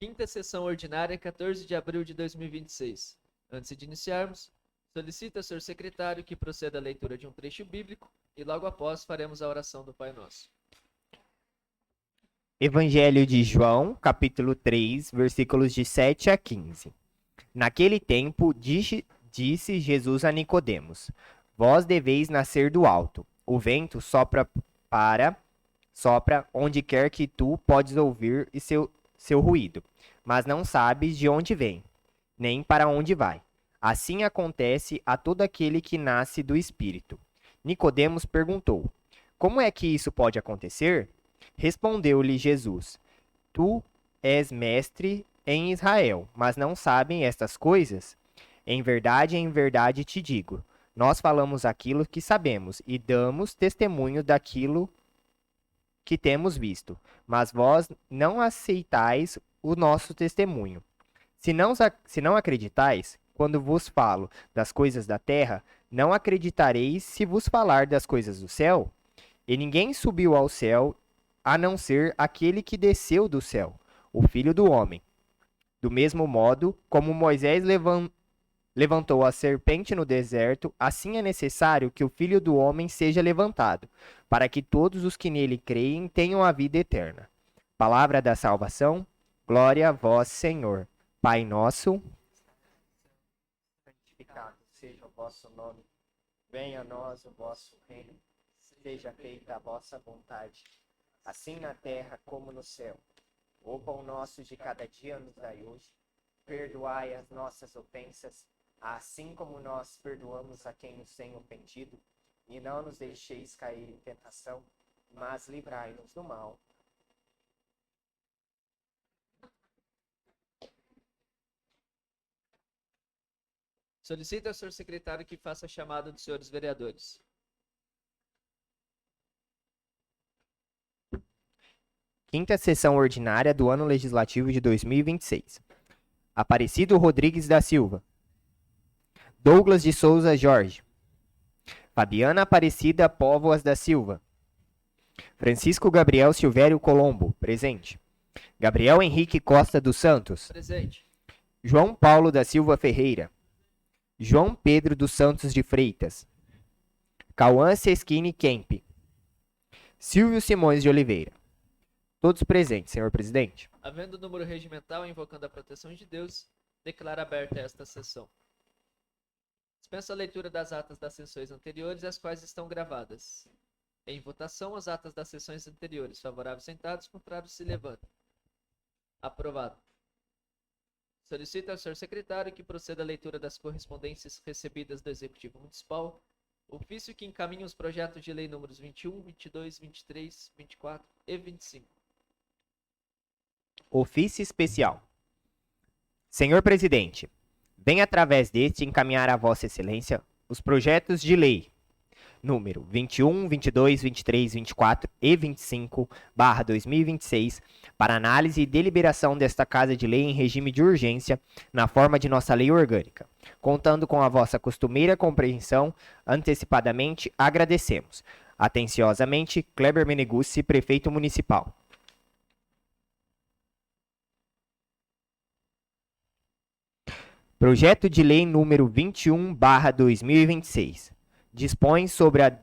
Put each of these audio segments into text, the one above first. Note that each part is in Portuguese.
Quinta sessão ordinária, 14 de abril de 2026. Antes de iniciarmos, solicito ao senhor secretário que proceda à leitura de um trecho bíblico e logo após faremos a oração do Pai Nosso. Evangelho de João, capítulo 3, versículos de 7 a 15. Naquele tempo, disse Jesus a Nicodemos: Vós deveis nascer do alto. O vento sopra onde quer que tu podes ouvir e seu ruído, mas não sabes de onde vem, nem para onde vai. Assim acontece a todo aquele que nasce do Espírito. Nicodemos perguntou: Como é que isso pode acontecer? Respondeu-lhe Jesus: Tu és mestre em Israel, mas não sabem estas coisas? Em verdade te digo, nós falamos aquilo que sabemos e damos testemunho daquilo que temos visto, mas vós não aceitais o nosso testemunho. Se não acreditais, quando vos falo das coisas da terra, não acreditareis se vos falar das coisas do céu? E ninguém subiu ao céu, a não ser aquele que desceu do céu, o Filho do Homem. Do mesmo modo, como Moisés levantou a serpente no deserto, assim é necessário que o Filho do Homem seja levantado, para que todos os que nele creem tenham a vida eterna. Palavra da salvação, glória a vós, Senhor. Pai nosso, santificado seja o vosso nome, venha a nós o vosso reino, seja feita a vossa vontade, assim na terra como no céu. O pão nosso de cada dia nos dai hoje, perdoai as nossas ofensas, assim como nós perdoamos a quem nos tem ofendido, e não nos deixeis cair em tentação, mas livrai-nos do mal. Solicito ao senhor secretário que faça a chamada dos senhores vereadores. Quinta sessão ordinária do ano legislativo de 2026. Aparecido Rodrigues da Silva. Douglas de Souza Jorge. Fabiana Aparecida Póvoas da Silva. Francisco Gabriel Silvério Colombo, presente. Gabriel Henrique Costa dos Santos. Presente. João Paulo da Silva Ferreira. João Pedro dos Santos de Freitas. Cauã Seschini Kemp. Silvio Simões de Oliveira. Todos presentes, senhor presidente. Havendo número regimental e invocando a proteção de Deus, declaro aberta esta sessão. Dispenso a leitura das atas das sessões anteriores, as quais estão gravadas. Em votação, as atas das sessões anteriores. Favoráveis sentados, contrários se levantam. Aprovado. Solicito ao senhor secretário que proceda à leitura das correspondências recebidas do Executivo Municipal, ofício que encaminha os projetos de lei números 21, 22, 23, 24 e 25. Ofício especial. Senhor presidente, venho através deste encaminhar a Vossa Excelência os projetos de lei número 21, 22, 23, 24 e 25/2026 para análise e deliberação desta Casa de Lei em regime de urgência na forma de nossa lei orgânica. Contando com a vossa costumeira compreensão, antecipadamente agradecemos. Atenciosamente, Kleber Meneguzzi, Prefeito Municipal. Projeto de Lei número 21/2026. Dispõe sobre a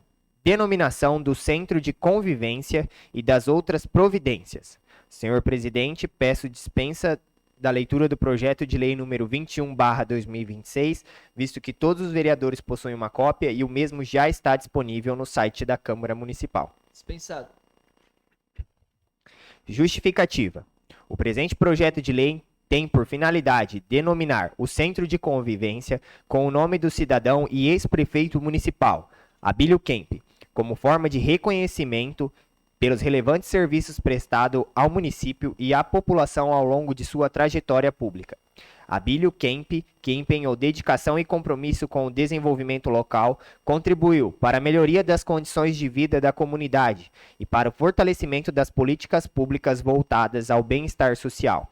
denominação do Centro de Convivência e das outras providências. Senhor presidente, peço dispensa da leitura do projeto de lei número 21/2026, visto que todos os vereadores possuem uma cópia e o mesmo já está disponível no site da Câmara Municipal. Dispensado. Justificativa. O presente projeto de lei tem por finalidade denominar o Centro de Convivência com o nome do cidadão e ex-prefeito municipal, Abílio Kemp, como forma de reconhecimento pelos relevantes serviços prestados ao município e à população ao longo de sua trajetória pública. Abílio Kemp, que empenhou dedicação e compromisso com o desenvolvimento local, contribuiu para a melhoria das condições de vida da comunidade e para o fortalecimento das políticas públicas voltadas ao bem-estar social.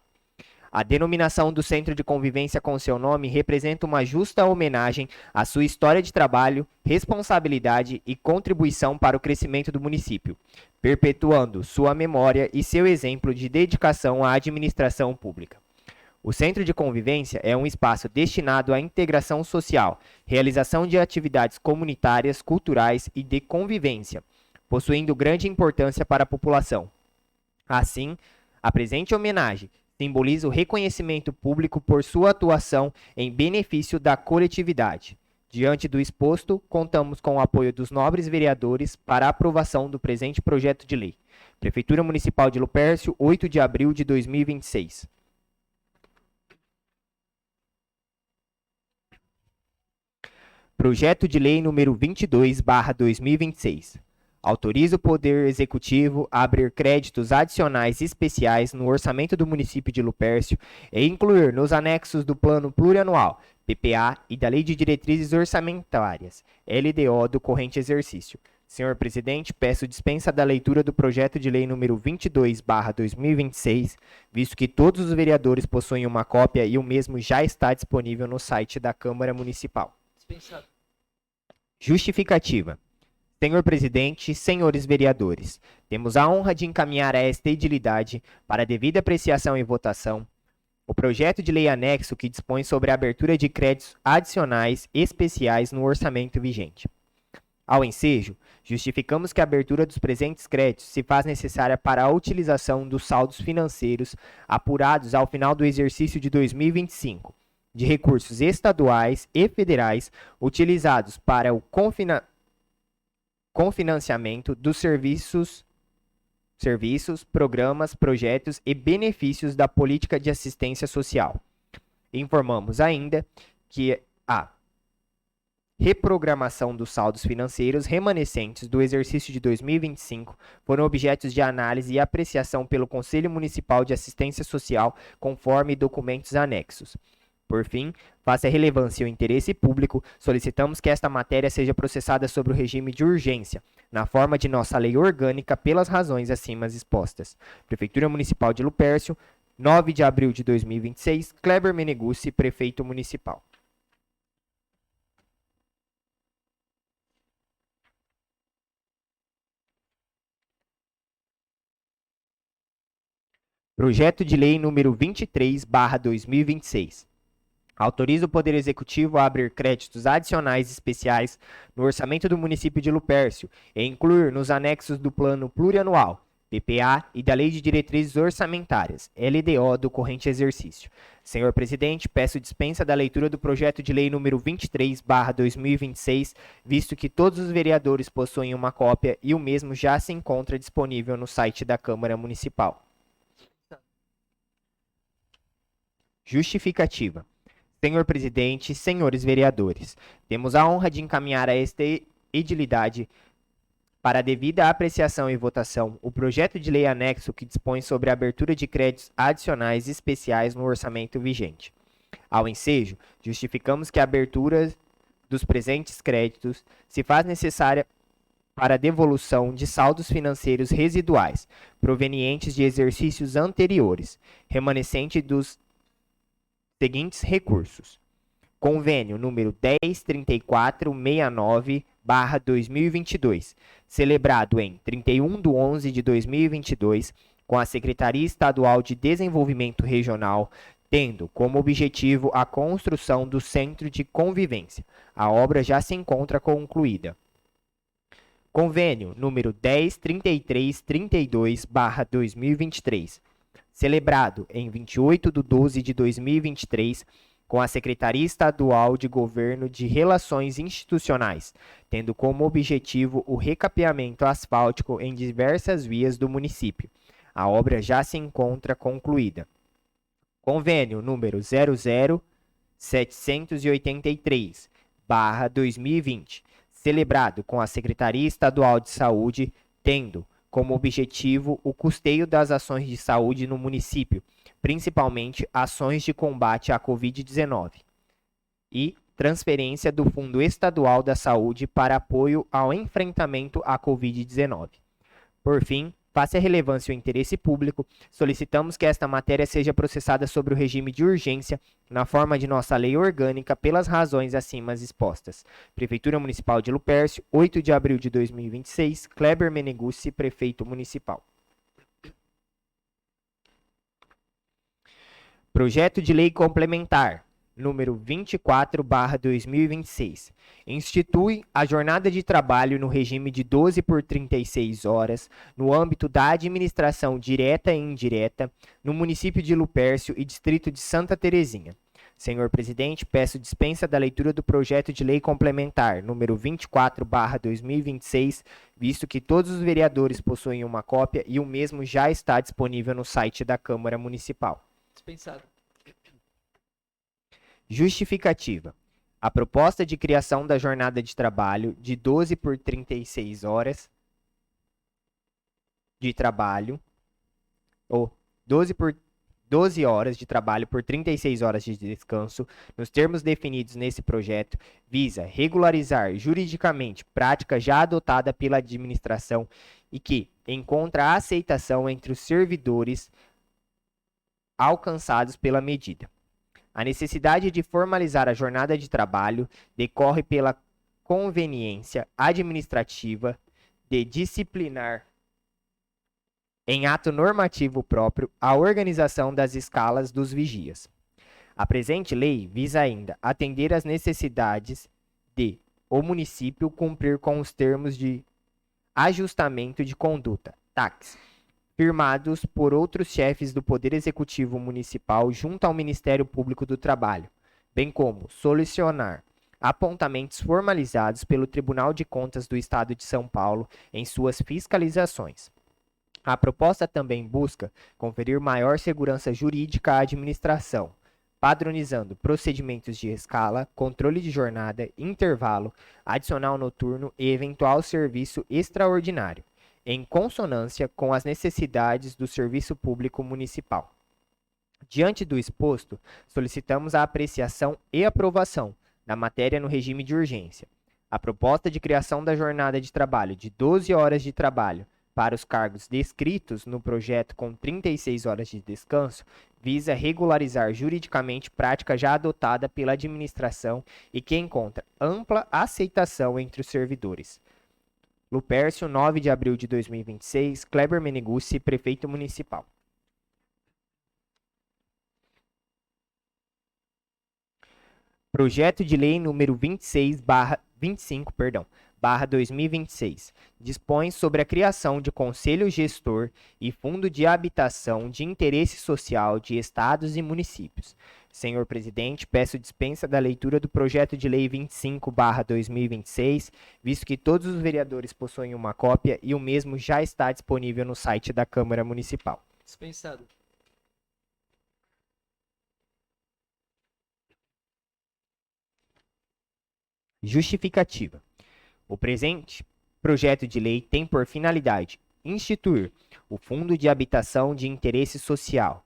A denominação do Centro de Convivência com seu nome representa uma justa homenagem à sua história de trabalho, responsabilidade e contribuição para o crescimento do município, perpetuando sua memória e seu exemplo de dedicação à administração pública. O Centro de Convivência é um espaço destinado à integração social, realização de atividades comunitárias, culturais e de convivência, possuindo grande importância para a população. Assim, a presente homenagem simboliza o reconhecimento público por sua atuação em benefício da coletividade. Diante do exposto, contamos com o apoio dos nobres vereadores para a aprovação do presente projeto de lei. Prefeitura Municipal de Lupercio, 8 de abril de 2026. Projeto de Lei número 22/2026. Autoriza o Poder Executivo a abrir créditos adicionais especiais no orçamento do município de Lupercio e incluir nos anexos do Plano Plurianual, PPA, e da Lei de Diretrizes Orçamentárias, LDO, do corrente exercício. Senhor Presidente, peço dispensa da leitura do projeto de lei número 22/2026, visto que todos os vereadores possuem uma cópia e o mesmo já está disponível no site da Câmara Municipal. Dispensado. Justificativa. Senhor Presidente, senhores vereadores, temos a honra de encaminhar a esta edilidade para a devida apreciação e votação o projeto de lei anexo que dispõe sobre a abertura de créditos adicionais especiais no orçamento vigente. Ao ensejo, justificamos que a abertura dos presentes créditos se faz necessária para a utilização dos saldos financeiros apurados ao final do exercício de 2025, de recursos estaduais e federais utilizados para o confinanciamento dos serviços, programas, projetos e benefícios da política de assistência social. Informamos ainda que a reprogramação dos saldos financeiros remanescentes do exercício de 2025 foram objetos de análise e apreciação pelo Conselho Municipal de Assistência Social, conforme documentos anexos. Por fim, face à relevância e o interesse público, solicitamos que esta matéria seja processada sobre o regime de urgência, na forma de nossa lei orgânica, pelas razões acima expostas. Prefeitura Municipal de Lupercio, 9 de abril de 2026, Kleber Meneguzzi, Prefeito Municipal. Projeto de Lei número 23/2026. Autoriza o Poder Executivo a abrir créditos adicionais especiais no orçamento do município de Lupercio e incluir nos anexos do Plano Plurianual, PPA, e da Lei de Diretrizes Orçamentárias, LDO, do corrente exercício. Senhor Presidente, peço dispensa da leitura do projeto de lei número 23/2026, visto que todos os vereadores possuem uma cópia e o mesmo já se encontra disponível no site da Câmara Municipal. Justificativa. Senhor Presidente, senhores vereadores, temos a honra de encaminhar a esta edilidade para a devida apreciação e votação o projeto de lei anexo que dispõe sobre a abertura de créditos adicionais especiais no orçamento vigente. Ao ensejo, justificamos que a abertura dos presentes créditos se faz necessária para a devolução de saldos financeiros residuais provenientes de exercícios anteriores, remanescente dos seguintes recursos: Convênio número 103469/2022, celebrado em 31/11/2022 com a Secretaria Estadual de Desenvolvimento Regional, tendo como objetivo a construção do Centro de Convivência. A obra já se encontra concluída. Convênio número 103332/2023, celebrado em 28/12/2023 com a Secretaria Estadual de Governo de Relações Institucionais, tendo como objetivo o recapeamento asfáltico em diversas vias do município. A obra já se encontra concluída. Convênio número 00783/2020, celebrado com a Secretaria Estadual de Saúde, tendo como objetivo o custeio das ações de saúde no município, principalmente ações de combate à Covid-19, e transferência do Fundo Estadual da Saúde para apoio ao enfrentamento à Covid-19. Por fim, Face à relevância e o interesse público, solicitamos que esta matéria seja processada sobre o regime de urgência, na forma de nossa lei orgânica, pelas razões acima expostas. Prefeitura Municipal de Lupercio, 8 de abril de 2026, Kleber Meneguzzi, Prefeito Municipal. Projeto de Lei Complementar, número 24/2026, institui a jornada de trabalho no regime de 12 por 36 horas, no âmbito da administração direta e indireta, no município de Lupercio e distrito de Santa Terezinha. Senhor presidente, peço dispensa da leitura do projeto de lei complementar, número 24/2026, visto que todos os vereadores possuem uma cópia e o mesmo já está disponível no site da Câmara Municipal. Dispensado. Justificativa. A proposta de criação da jornada de trabalho de 12 por 36 horas de trabalho, ou 12 horas de trabalho por 36 horas de descanso, nos termos definidos nesse projeto, visa regularizar juridicamente prática já adotada pela administração e que encontra aceitação entre os servidores alcançados pela medida. A necessidade de formalizar a jornada de trabalho decorre pela conveniência administrativa de disciplinar em ato normativo próprio a organização das escalas dos vigias. A presente lei visa ainda atender às necessidades de o município cumprir com os termos de ajustamento de conduta, TACs, firmados por outros chefes do Poder Executivo Municipal junto ao Ministério Público do Trabalho, bem como solucionar apontamentos formalizados pelo Tribunal de Contas do Estado de São Paulo em suas fiscalizações. A proposta também busca conferir maior segurança jurídica à administração, padronizando procedimentos de escala, controle de jornada, intervalo, adicional noturno e eventual serviço extraordinário, em consonância com as necessidades do serviço público municipal. Diante do exposto, solicitamos a apreciação e aprovação da matéria no regime de urgência. A proposta de criação da jornada de trabalho de 12 horas de trabalho para os cargos descritos no projeto com 36 horas de descanso visa regularizar juridicamente prática já adotada pela administração e que encontra ampla aceitação entre os servidores. Lupercio, 9 de abril de 2026, Kleber Meneguzzi, Prefeito Municipal. Projeto de Lei número 25/2026, dispõe sobre a criação de Conselho Gestor e Fundo de Habitação de Interesse Social de Estados e Municípios. Senhor presidente, peço dispensa da leitura do projeto de lei 25/2026, visto que todos os vereadores possuem uma cópia e o mesmo já está disponível no site da Câmara Municipal. Dispensado. Justificativa. O presente projeto de lei tem por finalidade instituir o Fundo de Habitação de Interesse Social,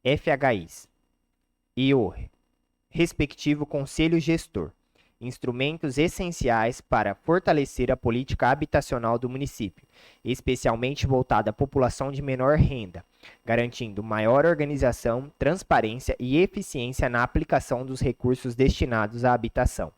FHIs, e o respectivo Conselho Gestor, instrumentos essenciais para fortalecer a política habitacional do município, especialmente voltada à população de menor renda, garantindo maior organização, transparência e eficiência na aplicação dos recursos destinados à habitação.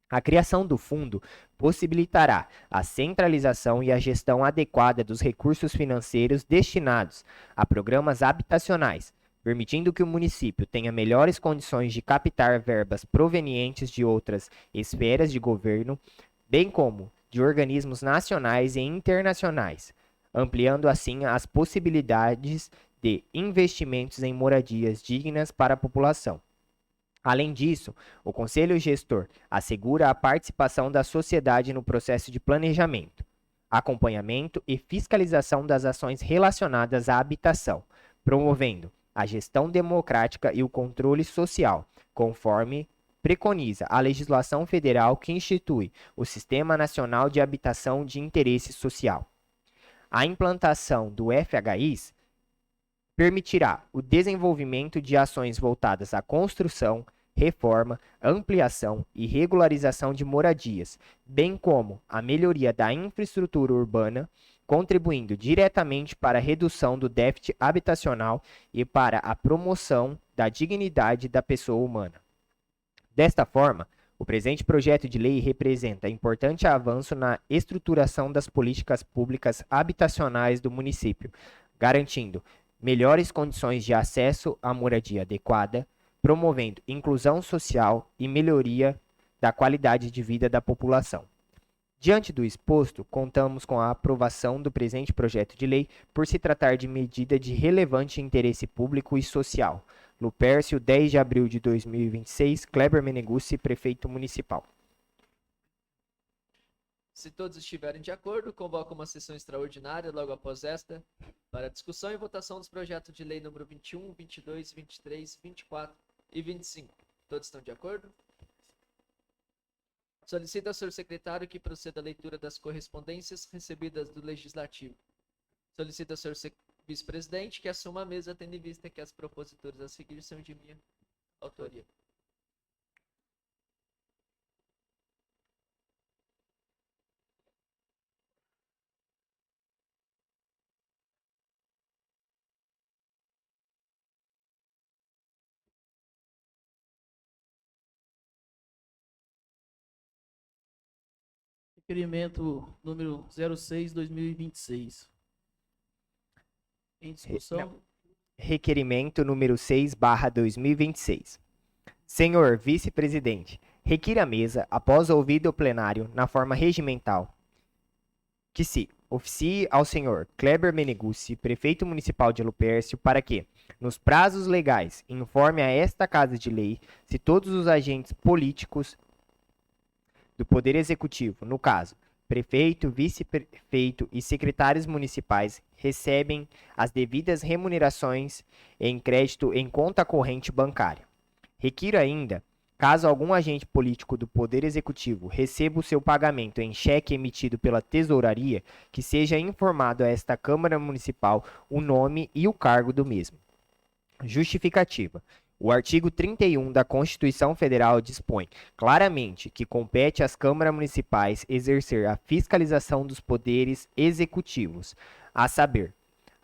A criação do fundo possibilitará a centralização e a gestão adequada dos recursos financeiros destinados a programas habitacionais, permitindo que o município tenha melhores condições de captar verbas provenientes de outras esferas de governo, bem como de organismos nacionais e internacionais, ampliando assim as possibilidades de investimentos em moradias dignas para a população. Além disso, o Conselho Gestor assegura a participação da sociedade no processo de planejamento, acompanhamento e fiscalização das ações relacionadas à habitação, promovendo a gestão democrática e o controle social, conforme preconiza a legislação federal que institui o Sistema Nacional de Habitação de Interesse Social. A implantação do FHIs permitirá o desenvolvimento de ações voltadas à construção, reforma, ampliação e regularização de moradias, bem como a melhoria da infraestrutura urbana, contribuindo diretamente para a redução do déficit habitacional e para a promoção da dignidade da pessoa humana. Desta forma, o presente projeto de lei representa importante avanço na estruturação das políticas públicas habitacionais do município, garantindo melhores condições de acesso à moradia adequada, promovendo inclusão social e melhoria da qualidade de vida da população. Diante do exposto, contamos com a aprovação do presente projeto de lei por se tratar de medida de relevante interesse público e social. Lupércio, 10 de abril de 2026, Kleber Meneguzzi, Prefeito Municipal. Se todos estiverem de acordo, convoco uma sessão extraordinária logo após esta, para discussão e votação dos projetos de lei número 21, 22, 23, 24 e 25. Todos estão de acordo? Solicito ao senhor secretário que proceda à leitura das correspondências recebidas do Legislativo. Solicito ao senhor vice-presidente que assuma a mesa, tendo em vista que as proposituras a seguir são de minha autoria. Requerimento número 06/2026. Em discussão. Requerimento número 6/2026. Senhor vice-presidente, requira a mesa, após ouvido o plenário, na forma regimental, que se oficie ao senhor Kleber Meneguzzi, prefeito municipal de Lupércio, para que, nos prazos legais, informe a esta Casa de Lei se todos os agentes políticos do Poder Executivo, no caso, prefeito, vice-prefeito e secretários municipais, recebem as devidas remunerações em crédito em conta corrente bancária. Requiro ainda, caso algum agente político do Poder Executivo receba o seu pagamento em cheque emitido pela Tesouraria, que seja informado a esta Câmara Municipal o nome e o cargo do mesmo. Justificativa. O artigo 31 da Constituição Federal dispõe claramente que compete às câmaras municipais exercer a fiscalização dos poderes executivos, a saber,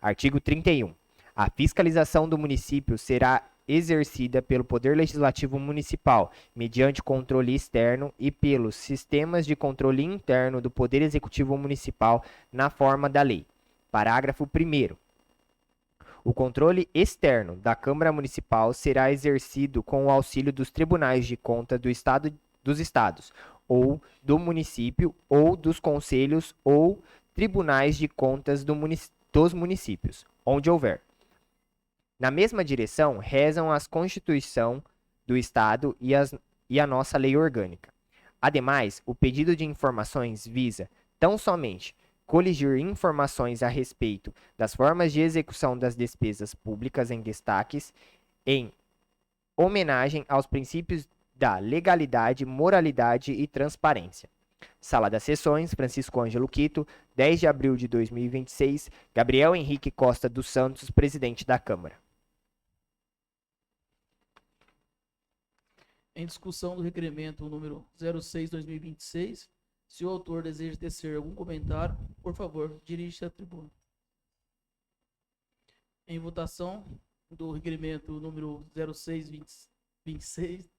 artigo 31. A fiscalização do município será exercida pelo Poder Legislativo Municipal, mediante controle externo e pelos sistemas de controle interno do Poder Executivo Municipal, na forma da lei. Parágrafo 1º. O controle externo da Câmara Municipal será exercido com o auxílio dos tribunais de contas dos estados, ou do município, ou dos conselhos ou tribunais de contas dos municípios, onde houver. Na mesma direção, rezam as Constituição do Estado e a nossa lei orgânica. Ademais, o pedido de informações visa, tão somente, coligir informações a respeito das formas de execução das despesas públicas em destaques, em homenagem aos princípios da legalidade, moralidade e transparência. Sala das Sessões, Francisco Ângelo Quito, 10 de abril de 2026, Gabriel Henrique Costa dos Santos, presidente da Câmara. Em discussão do requerimento número 06/2026, se o autor deseja tecer algum comentário, por favor, dirija-se à tribuna. Em votação do requerimento número 06/2026,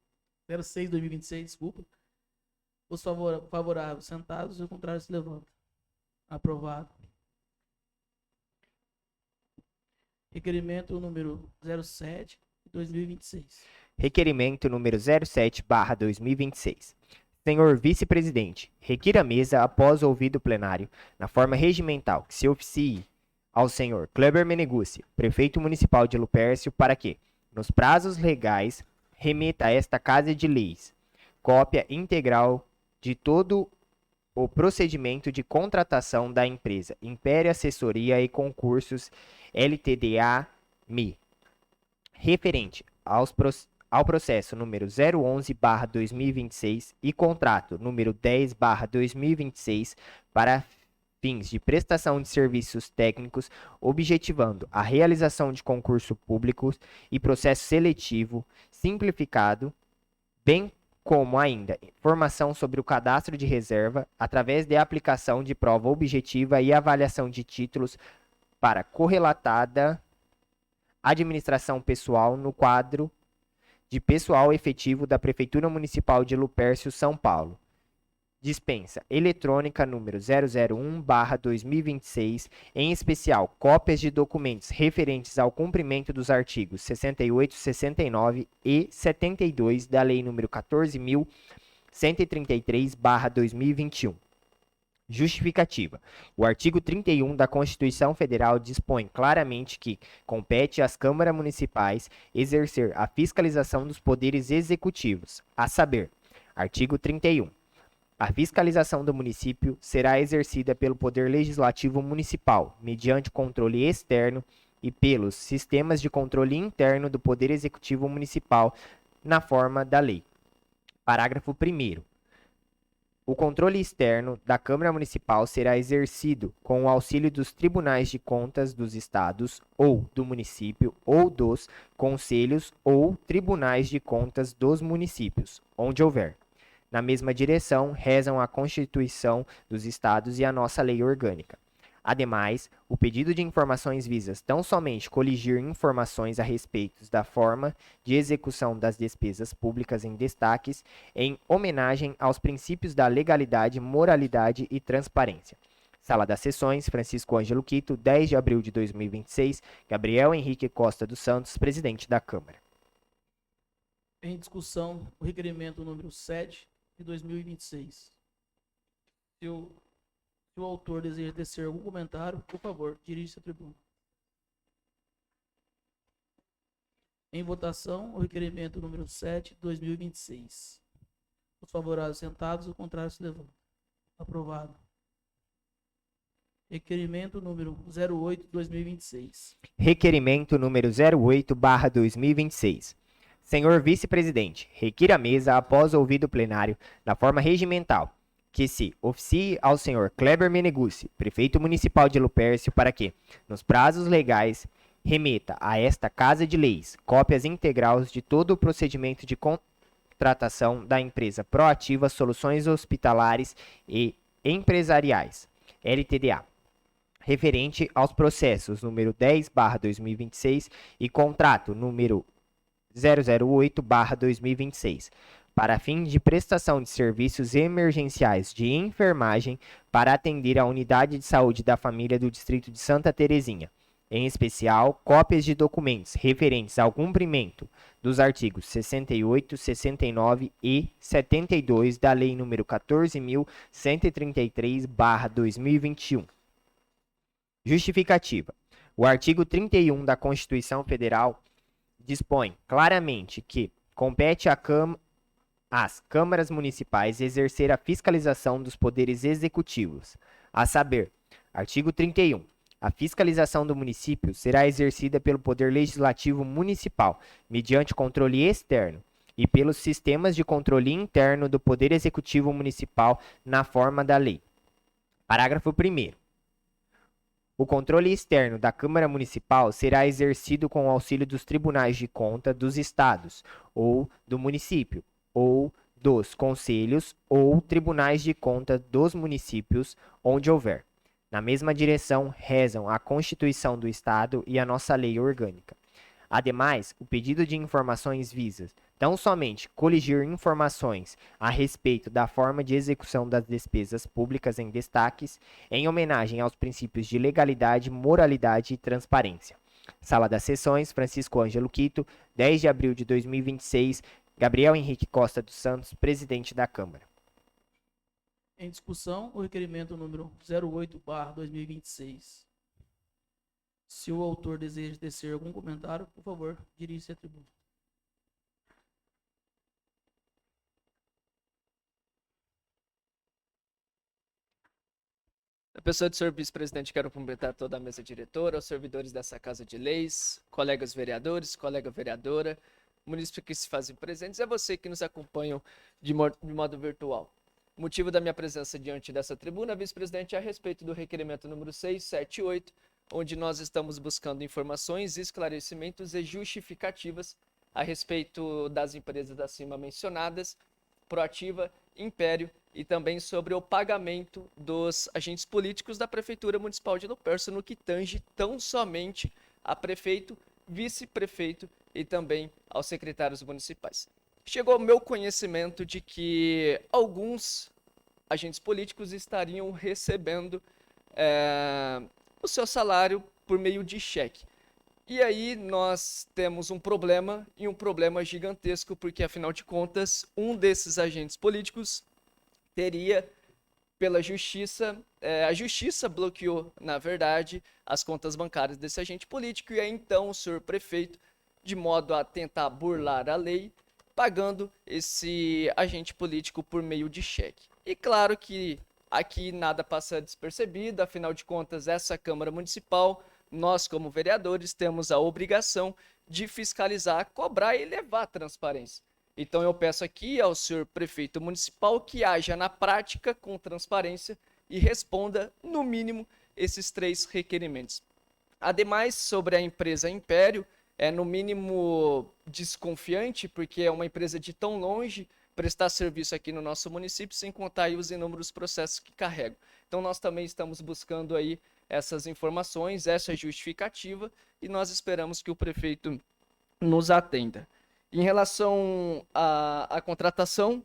desculpa. Os favoráveis sentados e o contrário se levanta. Aprovado. Requerimento número 07/2026. Requerimento número 07/2026. Senhor vice-presidente, requira a mesa, após ouvido o plenário, na forma regimental, que se oficie ao senhor Kleber Meneguzzi, prefeito municipal de Lupércio, para que, nos prazos legais, remeta a esta Casa de Leis cópia integral de todo o procedimento de contratação da empresa Império Assessoria e Concursos LTDA-MI, referente ao processo número 011/2026 e contrato número 10/2026 para fins de prestação de serviços técnicos, objetivando a realização de concurso público e processo seletivo simplificado, bem como ainda informação sobre o cadastro de reserva através de aplicação de prova objetiva e avaliação de títulos para correlatada administração pessoal no quadro de pessoal efetivo da Prefeitura Municipal de Lupercio, São Paulo. Dispensa eletrônica número 001/2026, em especial cópias de documentos referentes ao cumprimento dos artigos 68, 69 e 72 da Lei número 14.133/2021. Justificativa. O artigo 31 da Constituição Federal dispõe claramente que compete às câmaras municipais exercer a fiscalização dos poderes executivos, a saber, artigo 31. A fiscalização do município será exercida pelo Poder Legislativo Municipal, mediante controle externo, e pelos sistemas de controle interno do Poder Executivo Municipal, na forma da lei. Parágrafo 1º. O controle externo da Câmara Municipal será exercido com o auxílio dos tribunais de contas dos estados ou do município ou dos conselhos ou tribunais de contas dos municípios, onde houver. Na mesma direção, rezam a Constituição dos Estados e a nossa lei orgânica. Ademais, o pedido de informações visa tão somente coligir informações a respeito da forma de execução das despesas públicas em destaques, em homenagem aos princípios da legalidade, moralidade e transparência. Sala das Sessões, Francisco Ângelo Quito, 10 de abril de 2026, Gabriel Henrique Costa dos Santos, presidente da Câmara. Em discussão, o requerimento número 7 de 2026. Se o autor deseja tecer algum comentário, por favor, dirija-se à tribuna. Em votação, o requerimento número 7 de 2026. Os favoráveis sentados, o contrário se levanta. Aprovado. Requerimento número 08 de 2026. Requerimento número 08/2026. Senhor Vice-Presidente, requer a mesa, após ouvido o plenário, na forma regimental, que se oficie ao senhor Kleber Meneguzzi, prefeito municipal de Lupercio, para que, nos prazos legais, remeta a esta Casa de Leis cópias integrais de todo o procedimento de contratação da empresa Proativa Soluções Hospitalares e Empresariais, LTDA, referente aos processos número 10/2026 e contrato número 008/2026, para fim de prestação de serviços emergenciais de enfermagem para atender a unidade de saúde da família do Distrito de Santa Terezinha, em especial cópias de documentos referentes ao cumprimento dos artigos 68, 69 e 72 da Lei nº 14.133/2021. Justificativa. O artigo 31 da Constituição Federal dispõe claramente que compete às câmaras municipais exercer a fiscalização dos poderes executivos, a saber, artigo 31. A fiscalização do município será exercida pelo Poder Legislativo Municipal, mediante controle externo, e pelos sistemas de controle interno do Poder Executivo Municipal, na forma da lei. Parágrafo 1º. O controle externo da Câmara Municipal será exercido com o auxílio dos tribunais de conta dos estados, ou do município, ou dos conselhos, ou tribunais de conta dos municípios, onde houver. Na mesma direção, rezam a Constituição do Estado e a nossa lei orgânica. Ademais, o pedido de informações visa tão somente coligir informações a respeito da forma de execução das despesas públicas em destaques, em homenagem aos princípios de legalidade, moralidade e transparência. Sala das Sessões, Francisco Ângelo Quito, 10 de abril de 2026, Gabriel Henrique Costa dos Santos, presidente da Câmara. Em discussão, o requerimento número 08/2026. Se o autor deseja tecer algum comentário, por favor, dirija-se à tribuna. A pessoa do senhor vice-presidente, quero cumprimentar toda a mesa diretora, os servidores dessa Casa de Leis, colegas vereadores, colega vereadora, munícipes que se fazem presentes, e a você que nos acompanham de modo virtual. O motivo da minha presença diante dessa tribuna, vice-presidente, é a respeito do requerimento número 678, onde nós estamos buscando informações, esclarecimentos e justificativas a respeito das empresas acima mencionadas Proativa, Império e também sobre o pagamento dos agentes políticos da Prefeitura Municipal de Lupercio no que tange tão somente a prefeito, vice-prefeito e também aos secretários municipais. Chegou ao meu conhecimento de que alguns agentes políticos estariam recebendo o seu salário por meio de cheque. E aí nós temos um problema, e um problema gigantesco, porque afinal de contas, um desses agentes políticos teria, pela justiça, a justiça bloqueou, na verdade, as contas bancárias desse agente político, e aí então o senhor prefeito, de modo a tentar burlar a lei, pagando esse agente político por meio de cheque. E claro que aqui nada passa despercebido, afinal de contas, essa Câmara Municipal, nós como vereadores temos a obrigação de fiscalizar, cobrar e levar a transparência. Então eu peço aqui ao senhor prefeito municipal que haja na prática com transparência e responda, no mínimo, esses 3 requerimentos. Ademais, sobre a empresa Império, é no mínimo desconfiante, porque é uma empresa de tão longe prestar serviço aqui no nosso município, sem contar aí os inúmeros processos que carregam. Então nós também estamos buscando aí essas informações, essa justificativa, e nós esperamos que o prefeito nos atenda. Em relação à contratação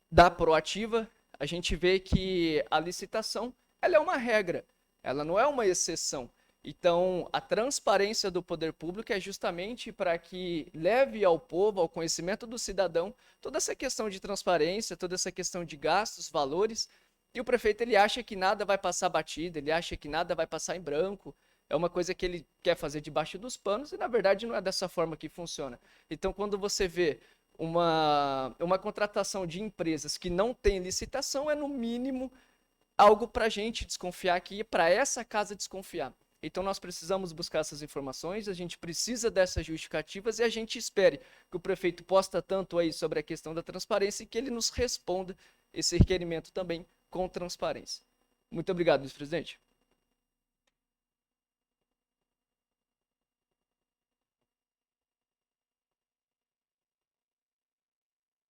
da Proativa, a gente vê que a licitação ela é uma regra, ela não é uma exceção. Então, a transparência do poder público é justamente para que leve ao povo, ao conhecimento do cidadão, toda essa questão de transparência, toda essa questão de gastos, valores. E o prefeito ele acha que nada vai passar batido, ele acha que nada vai passar em branco. É uma coisa que ele quer fazer debaixo dos panos e, na verdade, não é dessa forma que funciona. Então, quando você vê uma contratação de empresas que não tem licitação, é, no mínimo, algo para a gente desconfiar aqui, para essa casa desconfiar. Então, nós precisamos buscar essas informações, a gente precisa dessas justificativas e a gente espere que o prefeito posta tanto aí sobre a questão da transparência e que ele nos responda esse requerimento também com transparência. Muito obrigado, vice-presidente.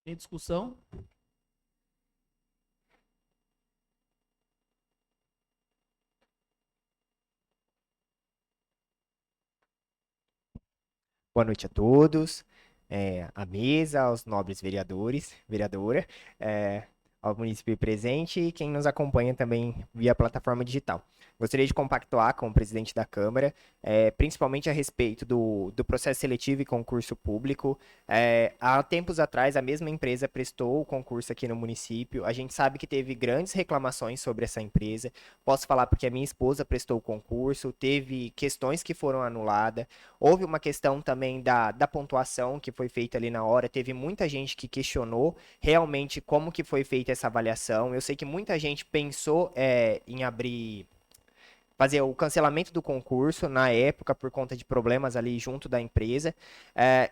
Em discussão? Boa noite a todos, à mesa, aos nobres vereadores, vereadora, ao município presente e quem nos acompanha também via plataforma digital. Gostaria de compactuar com o presidente da Câmara, principalmente a respeito do processo seletivo e concurso público. Há tempos atrás, a mesma empresa prestou o concurso aqui no município. A gente sabe que teve grandes reclamações sobre essa empresa. Posso falar porque a minha esposa prestou o concurso, teve questões que foram anuladas. Houve uma questão também da pontuação que foi feita ali na hora. Teve muita gente que questionou realmente como que foi feita essa avaliação. Eu sei que muita gente pensou em fazer o cancelamento do concurso na época por conta de problemas ali junto da empresa.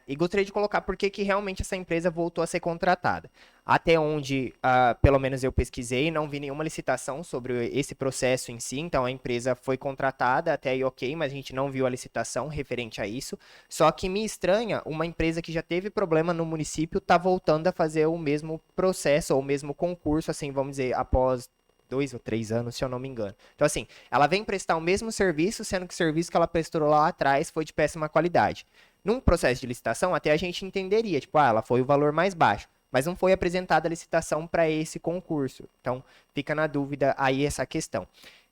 E gostaria de colocar por que realmente essa empresa voltou a ser contratada. Até onde, pelo menos eu pesquisei, não vi nenhuma licitação sobre esse processo em si, então a empresa foi contratada, até aí ok, mas a gente não viu a licitação referente a isso. Só que me estranha uma empresa que já teve problema no município tá voltando a fazer o mesmo processo ou o mesmo concurso, assim, vamos dizer, após 2 ou 3 anos, se eu não me engano. Então, assim, ela vem prestar o mesmo serviço, sendo que o serviço que ela prestou lá atrás foi de péssima qualidade. Num processo de licitação, até a gente entenderia, tipo, ela foi o valor mais baixo, mas não foi apresentada a licitação para esse concurso. Então, fica na dúvida aí essa questão.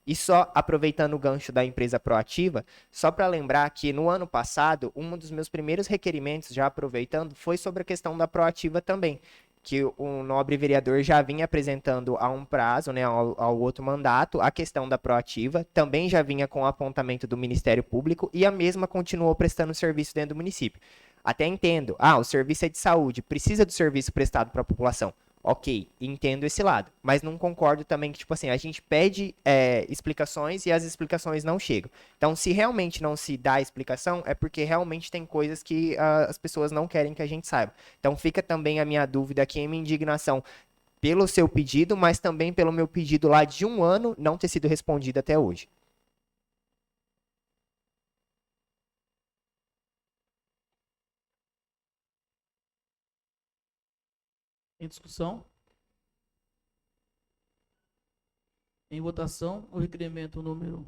E só aproveitando o gancho da empresa Proativa, só para lembrar que no ano passado, um dos meus primeiros requerimentos, já aproveitando, foi sobre a questão da Proativa também, que o nobre vereador já vinha apresentando há um prazo, né, ao outro mandato, a questão da Proativa, também já vinha com o apontamento do Ministério Público e a mesma continuou prestando serviço dentro do município. Até entendo, o serviço é de saúde, precisa do serviço prestado para a população. Ok, entendo esse lado, mas não concordo também que, tipo assim, a gente pede explicações e as explicações não chegam. Então, se realmente não se dá a explicação, é porque realmente tem coisas que as pessoas não querem que a gente saiba. Então, fica também a minha dúvida aqui, a minha indignação pelo seu pedido, mas também pelo meu pedido lá de 1 ano não ter sido respondido até hoje. Em Em discussão? Em votação, o requerimento número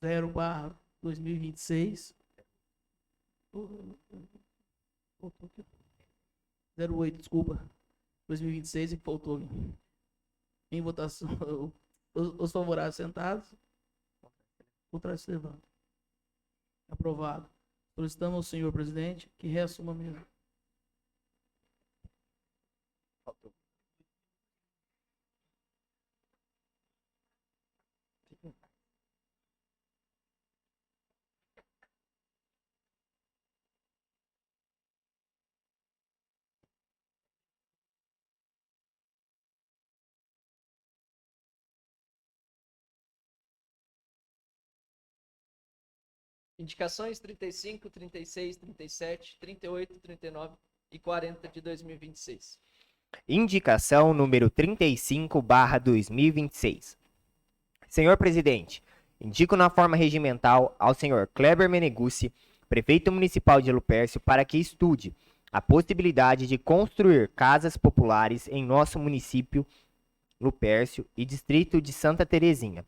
0/2026. 08, desculpa. 2026 que faltou. Em votação, os favoráveis sentados. Contrário se levanta. Aprovado. Solicitamos ao senhor presidente que reassuma a mesa. Indicações 35, 36, 37, 38, 39 e 40 de 2026. Indicação número 35/2026. Senhor presidente, indico na forma regimental ao senhor Kleber Meneguzzi, prefeito municipal de Lupercio, para que estude a possibilidade de construir casas populares em nosso município Lupercio e distrito de Santa Terezinha.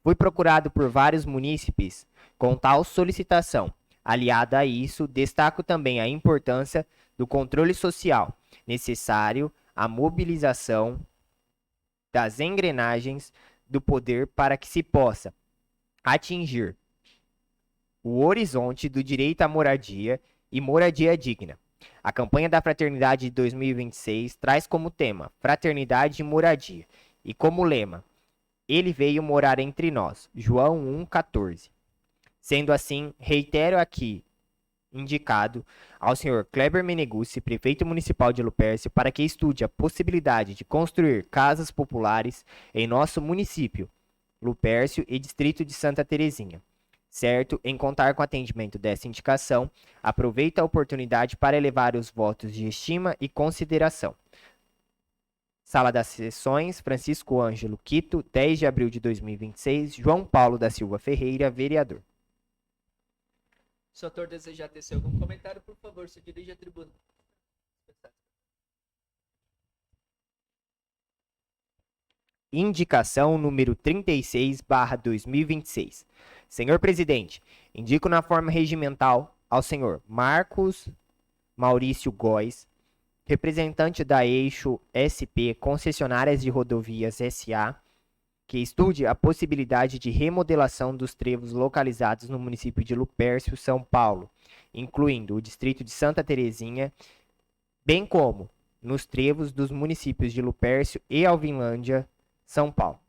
Fui procurado por vários munícipes com tal solicitação. Aliada a isso, destaco também a importância do controle social necessário à mobilização das engrenagens do poder para que se possa atingir o horizonte do direito à moradia e moradia digna. A campanha da Fraternidade de 2026 traz como tema Fraternidade e Moradia e como lema Ele veio morar entre nós, João 1,14. Sendo assim, reitero aqui indicado ao senhor Kleber Meneguzzi, prefeito municipal de Lupercio, para que estude a possibilidade de construir casas populares em nosso município, Lupercio e distrito de Santa Terezinha. Certo, em contar com o atendimento dessa indicação, aproveito a oportunidade para elevar os votos de estima e consideração. Sala das Sessões, Francisco Ângelo Quito, 10 de abril de 2026, João Paulo da Silva Ferreira, vereador. Se o autor desejar tecer algum comentário, por favor, se dirija à tribuna. Indicação número 36/2026. Senhor presidente, indico na forma regimental ao senhor Marcos Maurício Góes, representante da Eixo SP Concessionárias de Rodovias SA, que estude a possibilidade de remodelação dos trevos localizados no município de Lupercio, São Paulo, incluindo o distrito de Santa Terezinha, bem como nos trevos dos municípios de Lupercio e Alvinlândia, São Paulo.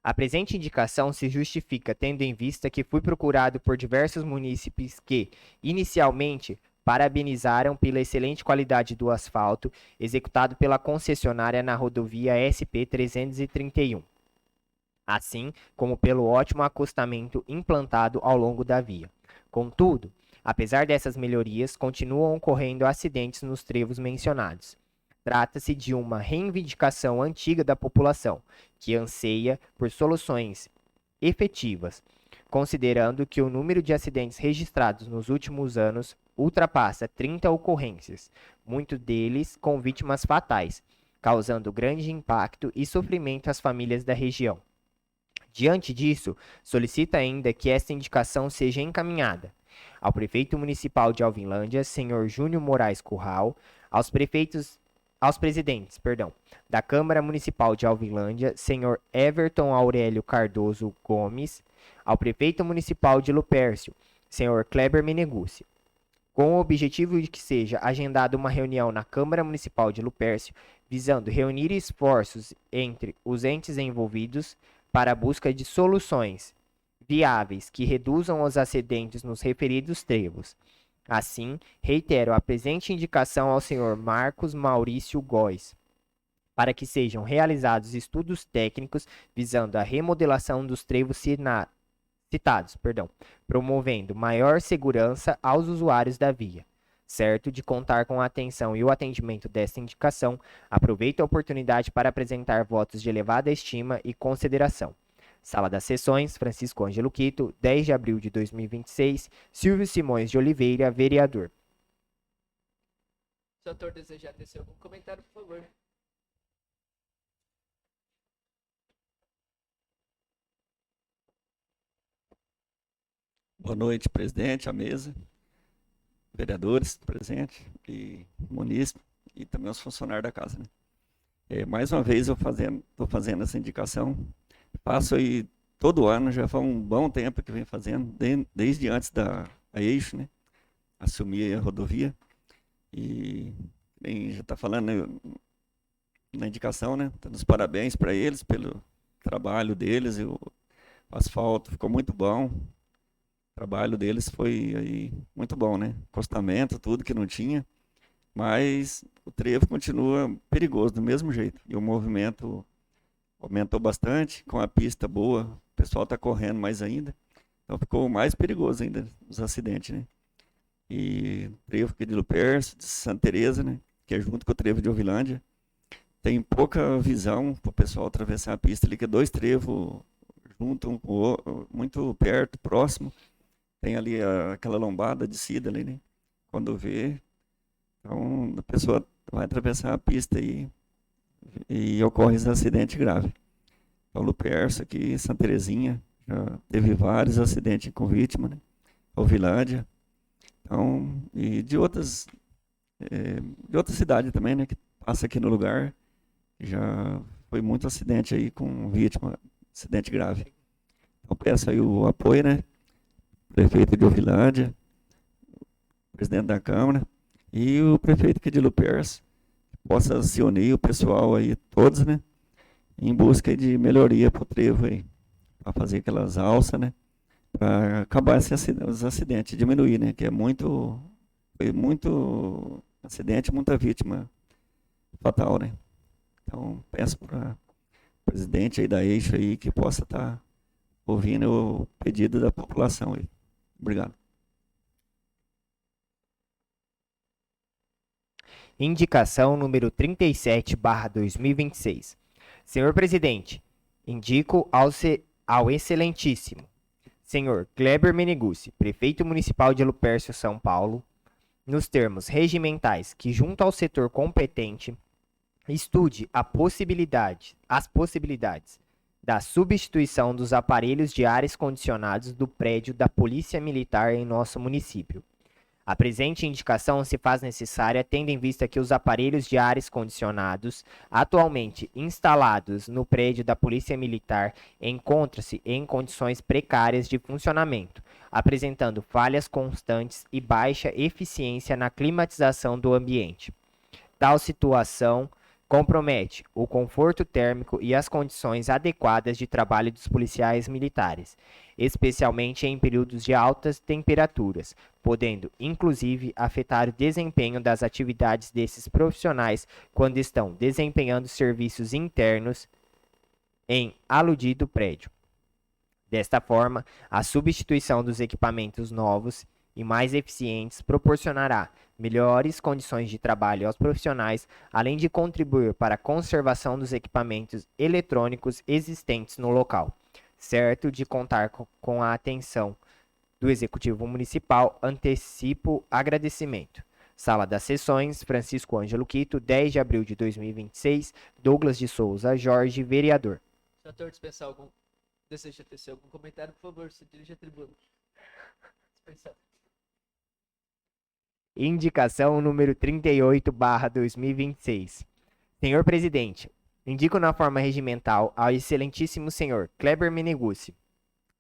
A presente indicação se justifica tendo em vista que fui procurado por diversos munícipes que, inicialmente, parabenizaram pela excelente qualidade do asfalto executado pela concessionária na rodovia SP-331, assim como pelo ótimo acostamento implantado ao longo da via. Contudo, apesar dessas melhorias, continuam ocorrendo acidentes nos trevos mencionados. Trata-se de uma reivindicação antiga da população, que anseia por soluções efetivas, considerando que o número de acidentes registrados nos últimos anos ultrapassa 30 ocorrências, muitos deles com vítimas fatais, causando grande impacto e sofrimento às famílias da região. Diante disso, solicita ainda que esta indicação seja encaminhada ao prefeito municipal de Alvinlândia, senhor Júnior Moraes Curral, aos presidentes, da Câmara Municipal de Alvinlândia, senhor Everton Aurélio Cardoso Gomes, ao prefeito municipal de Lupercio, senhor Kleber Meneguzzi, com o objetivo de que seja agendada uma reunião na Câmara Municipal de Lupercio, visando reunir esforços entre os entes envolvidos para a busca de soluções viáveis que reduzam os acidentes nos referidos trevos. Assim, reitero a presente indicação ao senhor Marcos Maurício Góes, para que sejam realizados estudos técnicos visando a remodelação dos trevos citados, promovendo maior segurança aos usuários da via. Certo de contar com a atenção e o atendimento desta indicação, aproveito a oportunidade para apresentar votos de elevada estima e consideração. Sala das Sessões, Francisco Ângelo Quito, 10 de abril de 2026, Silvio Simões de Oliveira, vereador. Se Se o autor desejar tecer algum comentário, por favor. Boa noite, presidente, à mesa, vereadores presentes e munícipe e também os funcionários da casa, né? Mais uma vez eu estou fazendo essa indicação. Faço aí todo ano, já faz um bom tempo que venho fazendo, desde antes da Eixo, né? Assumi a rodovia e nem já está falando, né, na indicação, né? Dando os parabéns para eles pelo trabalho deles e o asfalto ficou muito bom. O trabalho deles foi aí muito bom, né? Acostamento, tudo que não tinha, mas o trevo continua perigoso do mesmo jeito. E o movimento aumentou bastante, com a pista boa, o pessoal está correndo mais ainda. Então ficou mais perigoso ainda os acidentes, né? E o trevo aqui de Lupercio, de Santa Teresa, né? Que é junto com o trevo de Ovilândia. Tem pouca visão para o pessoal atravessar a pista ali, que é dois trevos junto um com o outro, muito perto, próximo. Tem ali aquela lombada de descida ali, né? Quando vê, então a pessoa vai atravessar a pista e ocorre esse acidente grave. Então, Lupercio aqui, Santa Terezinha, já teve vários acidentes com vítima, né? Ovilândia, então, e de outras cidades também, né? Que passa aqui no lugar, já foi muito acidente aí com vítima, acidente grave. Então, peço aí o apoio, né? Prefeito de Ovilândia, presidente da Câmara e o prefeito aqui de Lupercio, possa se unir o pessoal aí, todos, né, em busca de melhoria para o trevo aí, para fazer aquelas alças, né, para acabar os acidentes, diminuir, né, que foi muito acidente, muita vítima fatal, né. Então, peço para o presidente aí da Eixo aí que possa estar ouvindo o pedido da população aí. Obrigado. Indicação número 37/2026. Senhor presidente, indico ao excelentíssimo senhor Kleber Meneguzzi, prefeito municipal de Lupercio, São Paulo, nos termos regimentais que, junto ao setor competente, estude as possibilidades da substituição dos aparelhos de ares condicionados do prédio da Polícia Militar em nosso município. A presente indicação se faz necessária tendo em vista que os aparelhos de ares condicionados atualmente instalados no prédio da Polícia Militar encontram-se em condições precárias de funcionamento, apresentando falhas constantes e baixa eficiência na climatização do ambiente. Tal situação compromete o conforto térmico e as condições adequadas de trabalho dos policiais militares, especialmente em períodos de altas temperaturas, podendo, inclusive, afetar o desempenho das atividades desses profissionais quando estão desempenhando serviços internos em aludido prédio. Desta forma, a substituição dos equipamentos novos e mais eficientes proporcionará melhores condições de trabalho aos profissionais, além de contribuir para a conservação dos equipamentos eletrônicos existentes no local. Certo de contar com a atenção do Executivo Municipal, antecipo agradecimento. Sala das Sessões, Francisco Ângelo Quito, 10 de abril de 2026, Douglas de Souza Jorge, vereador. Se o autor deseja tecer algum comentário, por favor, se dirige à tribuna. Dispensado. Indicação número 38/2026. Senhor presidente, indico na forma regimental ao excelentíssimo senhor Kleber Meneguzzi,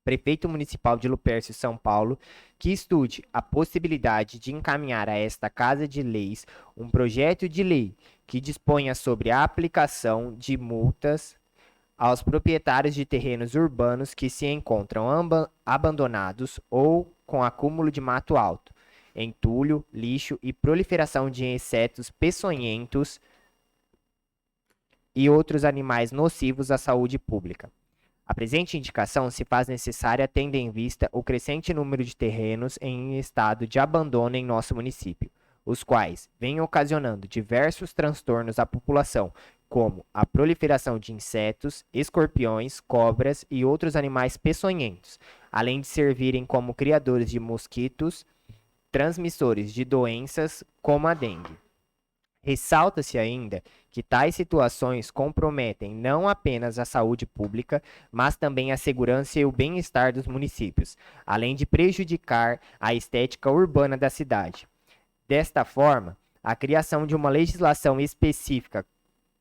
prefeito municipal de Lupercio, São Paulo, que estude a possibilidade de encaminhar a esta Casa de Leis um projeto de lei que disponha sobre a aplicação de multas aos proprietários de terrenos urbanos que se encontram abandonados ou com acúmulo de mato alto, entulho, lixo e proliferação de insetos peçonhentos e outros animais nocivos à saúde pública. A presente indicação se faz necessária tendo em vista o crescente número de terrenos em estado de abandono em nosso município, os quais vêm ocasionando diversos transtornos à população, como a proliferação de insetos, escorpiões, cobras e outros animais peçonhentos, além de servirem como criadores de mosquitos transmissores de doenças como a dengue. Ressalta-se ainda que tais situações comprometem não apenas a saúde pública, mas também a segurança e o bem-estar dos municípios, além de prejudicar a estética urbana da cidade. Desta forma, a criação de uma legislação específica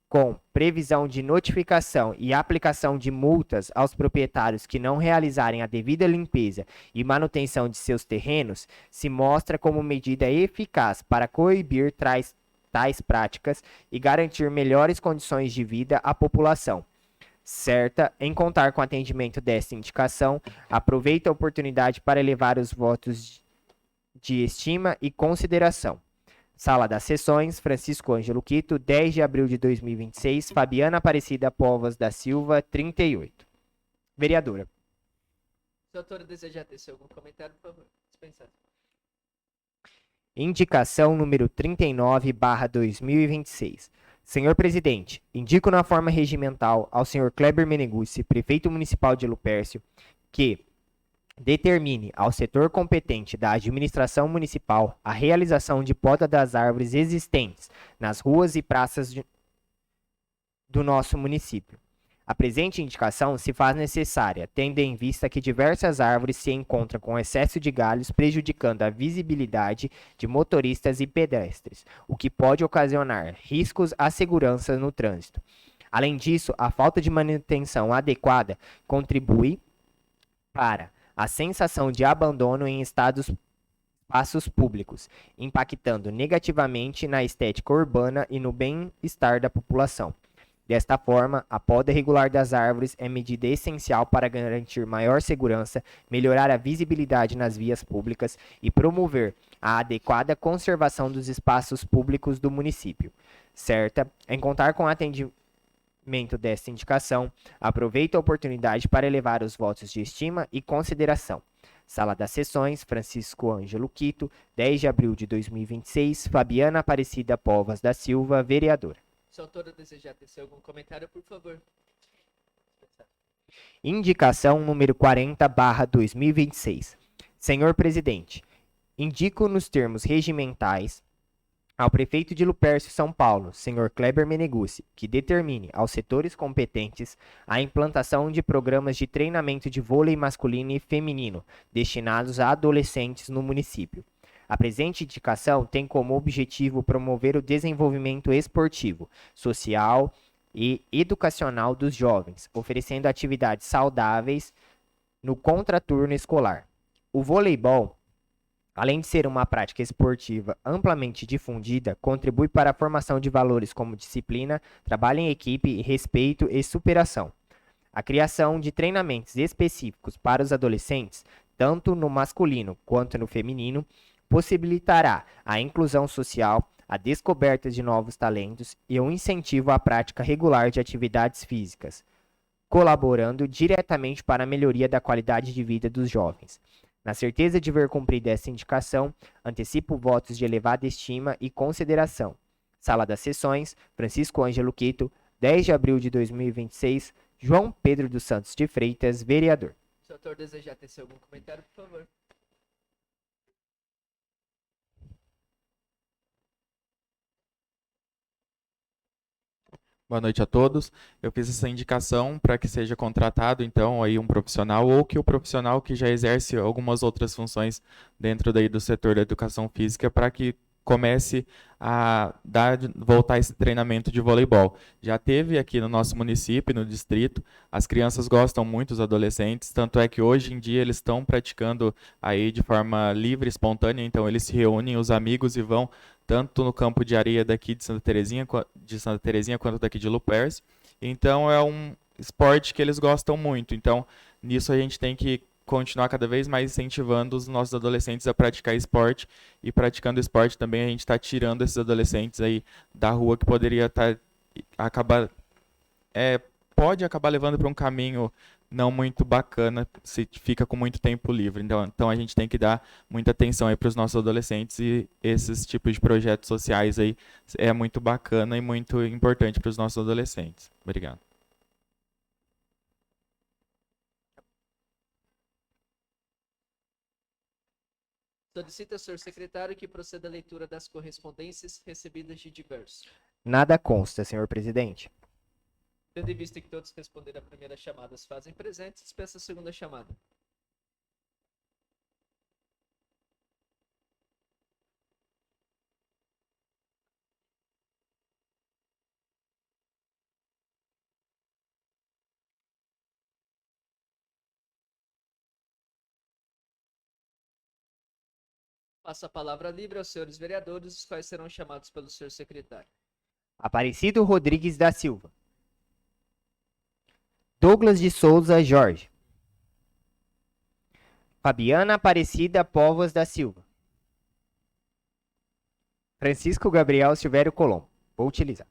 com previsão de notificação e aplicação de multas aos proprietários que não realizarem a devida limpeza e manutenção de seus terrenos se mostra como medida eficaz para coibir tais práticas e garantir melhores condições de vida à população. Certa em contar com o atendimento desta indicação, aproveito a oportunidade para elevar os votos de estima e consideração. Sala das Sessões, Francisco Ângelo Quito, 10 de abril de 2026, Fabiana Aparecida Povas da Silva, 38. Vereadora. Se a autora desejar tecer algum comentário, por favor, dispensar. Indicação número 39/2026. Senhor Presidente, indico na forma regimental ao senhor Kleber Meneguzzi, prefeito municipal de Lupercio, que determine ao setor competente da administração municipal a realização de poda das árvores existentes nas ruas e praças do nosso município. A presente indicação se faz necessária, tendo em vista que diversas árvores se encontram com excesso de galhos, prejudicando a visibilidade de motoristas e pedestres, o que pode ocasionar riscos à segurança no trânsito. Além disso, a falta de manutenção adequada contribui para a sensação de abandono em espaços públicos, impactando negativamente na estética urbana e no bem-estar da população. Desta forma, a poda regular das árvores é medida essencial para garantir maior segurança, melhorar a visibilidade nas vias públicas e promover a adequada conservação dos espaços públicos do município. Certa em contar com o atendimento desta indicação, aproveito a oportunidade para elevar os votos de estima e consideração. Sala das Sessões, Francisco Ângelo Quito, 10 de abril de 2026, Fabiana Aparecida Povas da Silva, vereadora. Se a autora desejar tecer algum comentário, por favor. Dispensar. Indicação número 40/2026. Senhor Presidente, indico nos termos regimentais ao prefeito de Lupercio, São Paulo, senhor Kleber Meneguzzi, que determine aos setores competentes a implantação de programas de treinamento de vôlei masculino e feminino destinados a adolescentes no município. A presente indicação tem como objetivo promover o desenvolvimento esportivo, social e educacional dos jovens, oferecendo atividades saudáveis no contraturno escolar. O voleibol, além de ser uma prática esportiva amplamente difundida, contribui para a formação de valores como disciplina, trabalho em equipe, respeito e superação. A criação de treinamentos específicos para os adolescentes, tanto no masculino quanto no feminino, possibilitará a inclusão social, a descoberta de novos talentos e o incentivo à prática regular de atividades físicas, colaborando diretamente para a melhoria da qualidade de vida dos jovens. Na certeza de ver cumprida essa indicação, antecipo votos de elevada estima e consideração. Sala das Sessões, Francisco Ângelo Quito, 10 de abril de 2026, João Pedro dos Santos de Freitas, vereador. Se o autor desejar tecer algum comentário, por favor. Boa noite a todos. Eu fiz essa indicação para que seja contratado, então, aí um profissional ou que o profissional que já exerce algumas outras funções dentro daí do setor da educação física para que comece a voltar esse treinamento de voleibol. Já teve aqui no nosso município, no distrito, as crianças gostam muito, os adolescentes, tanto é que hoje em dia eles estão praticando aí de forma livre, espontânea, então eles se reúnem, os amigos, e vão tanto no campo de areia daqui de Santa Terezinha quanto daqui de Lupercio. Então é um esporte que eles gostam muito. Então nisso a gente tem que continuar cada vez mais incentivando os nossos adolescentes a praticar esporte, e praticando esporte também a gente está tirando esses adolescentes aí da rua que poderia pode acabar levando para um caminho não muito bacana se fica com muito tempo livre. Então a gente tem que dar muita atenção aí para os nossos adolescentes, e esses tipos de projetos sociais aí é muito bacana e muito importante para os nossos adolescentes. Obrigado. Se Solicita ao senhor secretário que proceda à leitura das correspondências recebidas de diversos. Nada consta, senhor presidente. Tendo em vista que todos responderam à primeira chamada se fazem presentes, dispensa a segunda chamada. Passo a palavra livre aos senhores vereadores, os quais serão chamados pelo senhor secretário. Aparecido Rodrigues da Silva. Douglas de Souza Jorge. Fabiana Aparecida Povas da Silva. Francisco Gabriel Silvério Colombo. Vou utilizar.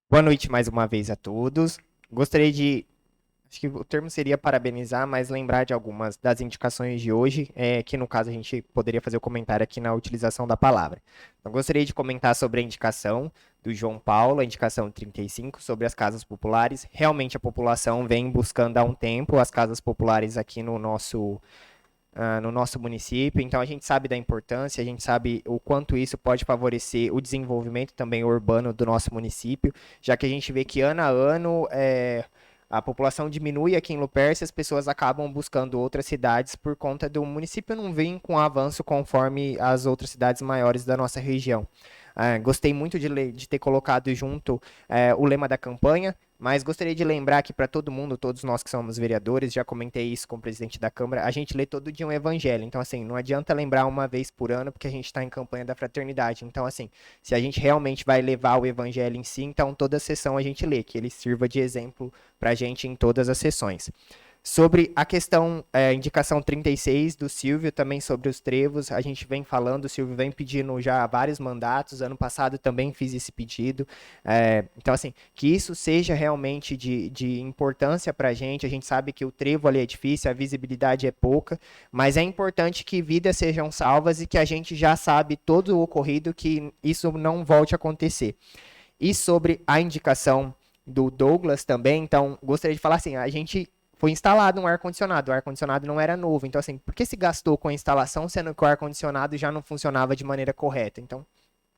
Boa noite mais uma vez a todos. Gostaria de, acho que o termo seria parabenizar, mas lembrar de algumas das indicações de hoje, que no caso a gente poderia fazer o comentário aqui na utilização da palavra. Então, gostaria de comentar sobre a indicação do João Paulo, a indicação 35, sobre as casas populares. Realmente a população vem buscando há um tempo as casas populares aqui no nosso município, então a gente sabe da importância, a gente sabe o quanto isso pode favorecer o desenvolvimento também urbano do nosso município, já que a gente vê que ano a ano a população diminui aqui em Luperce, as pessoas acabam buscando outras cidades por conta do município não vir com avanço conforme as outras cidades maiores da nossa região. Gostei muito de ter colocado junto o lema da campanha, mas gostaria de lembrar aqui para todo mundo, todos nós que somos vereadores, já comentei isso com o presidente da Câmara, a gente lê todo dia um evangelho. Então, assim, não adianta lembrar uma vez por ano, porque a gente está em campanha da fraternidade. Então, assim, se a gente realmente vai levar o evangelho em si, então toda sessão a gente lê, que ele sirva de exemplo para a gente em todas as sessões. Sobre a questão, indicação 36 do Silvio, também sobre os trevos, a gente vem falando, o Silvio vem pedindo já vários mandatos, ano passado também fiz esse pedido, então assim, que isso seja realmente de importância para a gente sabe que o trevo ali é difícil, a visibilidade é pouca, mas é importante que vidas sejam salvas e que a gente já sabe todo o ocorrido, que isso não volte a acontecer. E sobre a indicação do Douglas também, então gostaria de falar assim, a gente foi instalado um ar-condicionado, o ar-condicionado não era novo, então assim, por que se gastou com a instalação, sendo que o ar-condicionado já não funcionava de maneira correta? Então,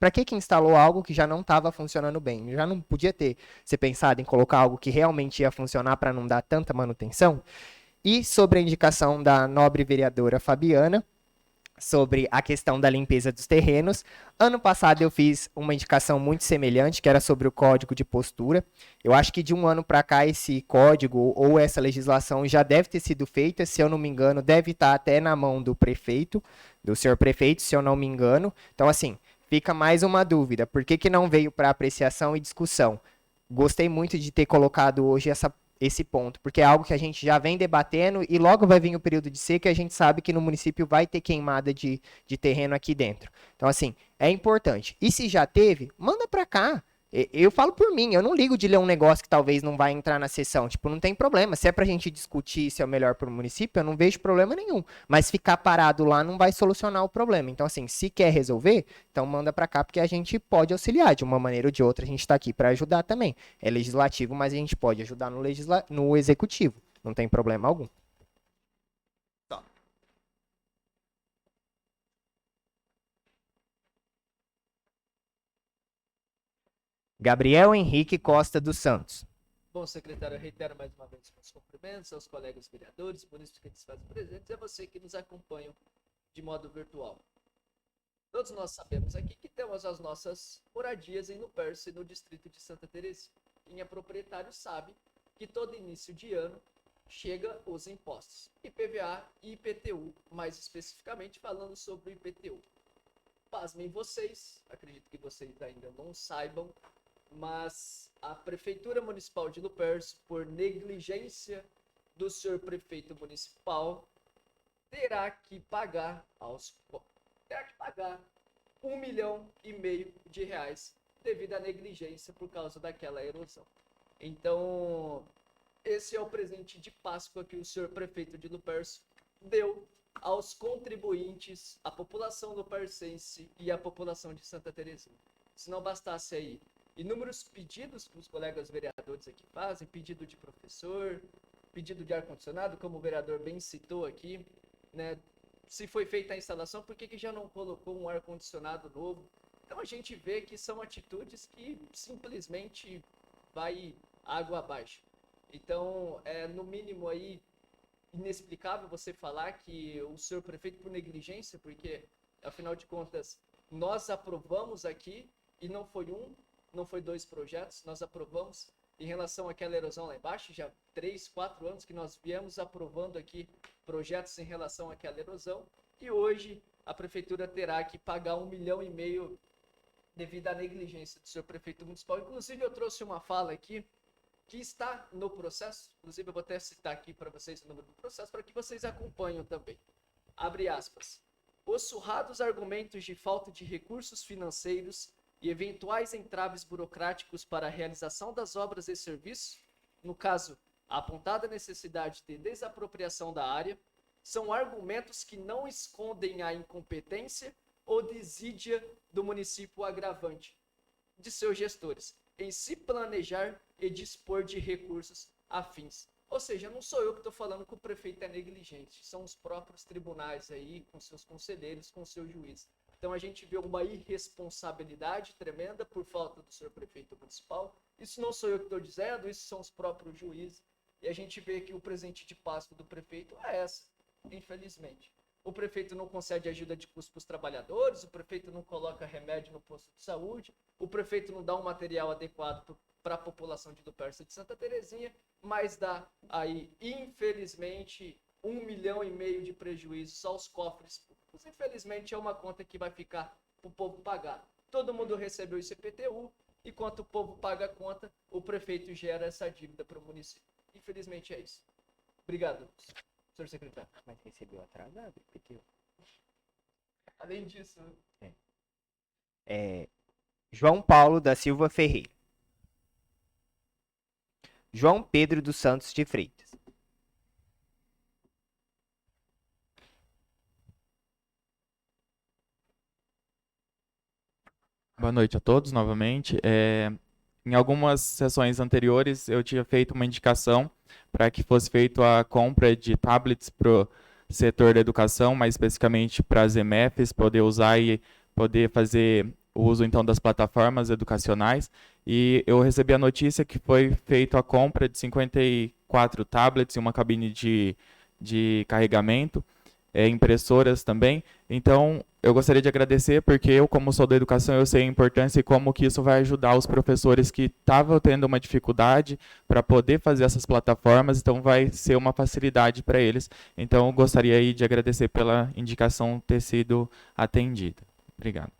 para que instalou algo que já não estava funcionando bem? Já não podia ter se pensado em colocar algo que realmente ia funcionar para não dar tanta manutenção? E sobre a indicação da nobre vereadora Fabiana, sobre a questão da limpeza dos terrenos. Ano passado eu fiz uma indicação muito semelhante, que era sobre o código de postura. Eu acho que de um ano para cá esse código ou essa legislação já deve ter sido feita, se eu não me engano, deve estar até na mão do prefeito, do senhor prefeito, se eu não me engano. Então, assim, fica mais uma dúvida. Por que não veio para apreciação e discussão? Gostei muito de ter colocado hoje esse ponto, porque é algo que a gente já vem debatendo e logo vai vir o período de seca e a gente sabe que no município vai ter queimada de terreno aqui dentro. Então, assim, é importante. E se já teve, manda para cá. Eu falo por mim, eu não ligo de ler um negócio que talvez não vai entrar na sessão. Tipo, não tem problema. Se é pra gente discutir se é o melhor para o município, eu não vejo problema nenhum. Mas ficar parado lá não vai solucionar o problema. Então, assim, se quer resolver, então manda para cá, porque a gente pode auxiliar de uma maneira ou de outra. A gente está aqui para ajudar também. É legislativo, mas a gente pode ajudar no executivo. Não tem problema algum. Gabriel Henrique Costa dos Santos. Bom, secretário, eu reitero mais uma vez meus cumprimentos aos colegas vereadores, munícipes que se fazem presentes e a você que nos acompanham de modo virtual. Todos nós sabemos aqui que temos as nossas moradias em Luperce, no distrito de Santa Terezinha. Quem é proprietário sabe que todo início de ano chega os impostos, IPVA e IPTU, mais especificamente falando sobre o IPTU. Pasmem vocês, acredito que vocês ainda não saibam, mas a Prefeitura Municipal de Luperce, por negligência do senhor prefeito municipal, terá que pagar 1,5 milhão de reais devido à negligência por causa daquela erosão. Então, esse é o presente de Páscoa que o senhor prefeito de Luperce deu aos contribuintes, à população lupercense e à população de Santa Terezinha. Se não bastasse aí inúmeros pedidos que os colegas vereadores aqui fazem, pedido de professor, pedido de ar-condicionado, como o vereador bem citou aqui, né? Se foi feita a instalação, por que já não colocou um ar-condicionado novo? Então a gente vê que são atitudes que simplesmente vai água abaixo. Então, no mínimo aí, inexplicável você falar que o senhor prefeito por negligência, porque afinal de contas nós aprovamos aqui e não foi dois projetos, nós aprovamos em relação àquela erosão lá embaixo, já 3, 4 anos que nós viemos aprovando aqui projetos em relação àquela erosão, e hoje a prefeitura terá que pagar 1,5 milhão devido à negligência do senhor prefeito municipal. Inclusive eu trouxe uma fala aqui que está no processo, inclusive eu vou até citar aqui para vocês o número do processo, para que vocês acompanhem também. Abre aspas. Os surrados argumentos de falta de recursos financeiros e eventuais entraves burocráticos para a realização das obras e serviços, no caso, a apontada necessidade de desapropriação da área, são argumentos que não escondem a incompetência ou desídia do município agravante de seus gestores em se planejar e dispor de recursos afins. Ou seja, não sou eu que estou falando que o prefeito é negligente, são os próprios tribunais aí, com seus conselheiros, com seu juiz. Então a gente vê uma irresponsabilidade tremenda por falta do senhor prefeito municipal. Isso não sou eu que estou dizendo, isso são os próprios juízes. E a gente vê que o presente de pasto do prefeito é essa, infelizmente. O prefeito não concede ajuda de custo para os trabalhadores, o prefeito não coloca remédio no posto de saúde, o prefeito não dá um material adequado para a população de Lupercio de Santa Terezinha, mas dá aí, infelizmente, 1,5 milhão de prejuízo só aos cofres públicos. Infelizmente, é uma conta que vai ficar para o povo pagar. Todo mundo recebeu o ICPTU, e enquanto o povo paga a conta, o prefeito gera essa dívida para o município. Infelizmente é isso. Obrigado, senhor secretário. Mas recebeu atrasado, pediu. Além disso, João Paulo da Silva Ferreira. João Pedro dos Santos de Freitas. Boa noite a todos novamente. Em algumas sessões anteriores, eu tinha feito uma indicação para que fosse feita a compra de tablets para o setor da educação, mais especificamente para as EMEFs, poder usar e poder fazer o uso então das plataformas educacionais. E eu recebi a notícia que foi feita a compra de 54 tablets e uma cabine de carregamento, impressoras também. Então, eu gostaria de agradecer, porque eu, como sou da educação, eu sei a importância e como que isso vai ajudar os professores que estavam tendo uma dificuldade para poder fazer essas plataformas, então vai ser uma facilidade para eles. Então, eu gostaria aí de agradecer pela indicação ter sido atendida. Obrigado.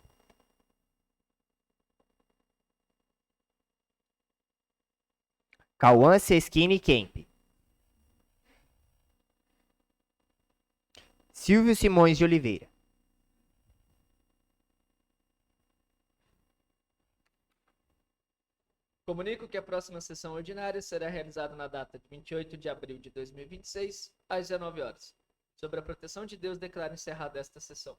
Cauã Seskine Kemp. Silvio Simões de Oliveira. comunico que a próxima sessão ordinária será realizada na data de 28 de abril de 2026, às 19 horas. Sobre a proteção de Deus, declaro encerrada esta sessão.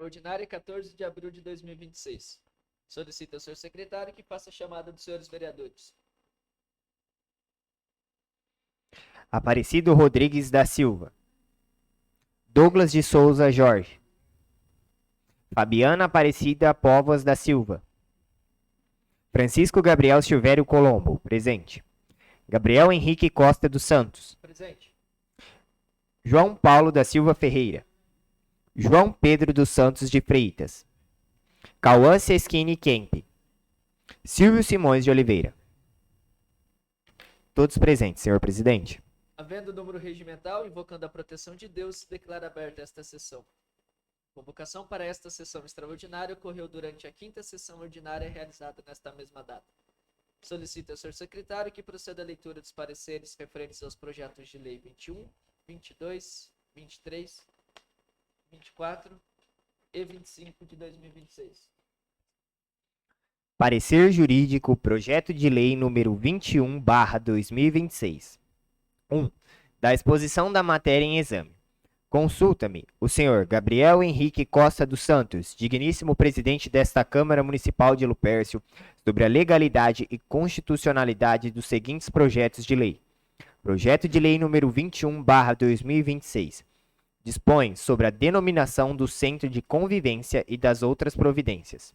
extraordinária, 14 de abril de 2026. Solicito ao senhor secretário que faça a chamada dos senhores vereadores. Aparecido Rodrigues da Silva. Douglas de Souza Jorge. Fabiana Aparecida Povas da Silva. Francisco Gabriel Silvério Colombo, presente. Gabriel Henrique Costa dos Santos. Presente. João Paulo da Silva Ferreira. João Pedro dos Santos de Freitas. Cauã Seschini Kemp. Silvio Simões de Oliveira. Todos presentes, senhor presidente. Havendo número regimental, invocando a proteção de Deus, declaro aberta esta sessão. Convocação para esta sessão extraordinária ocorreu durante a 5ª sessão ordinária realizada nesta mesma data. Solicito ao senhor secretário que proceda a leitura dos pareceres referentes aos projetos de lei 21, 22, 23, 24 e 25 de 2026. Parecer jurídico, projeto de lei número 21/2026. 1. Da exposição da matéria em exame. Consulta-me, o senhor Gabriel Henrique Costa dos Santos, digníssimo presidente desta Câmara Municipal de Lupercio, sobre a legalidade e constitucionalidade dos seguintes projetos de lei. Projeto de lei número 21/2026. Dispõe sobre a denominação do Centro de Convivência e das outras providências.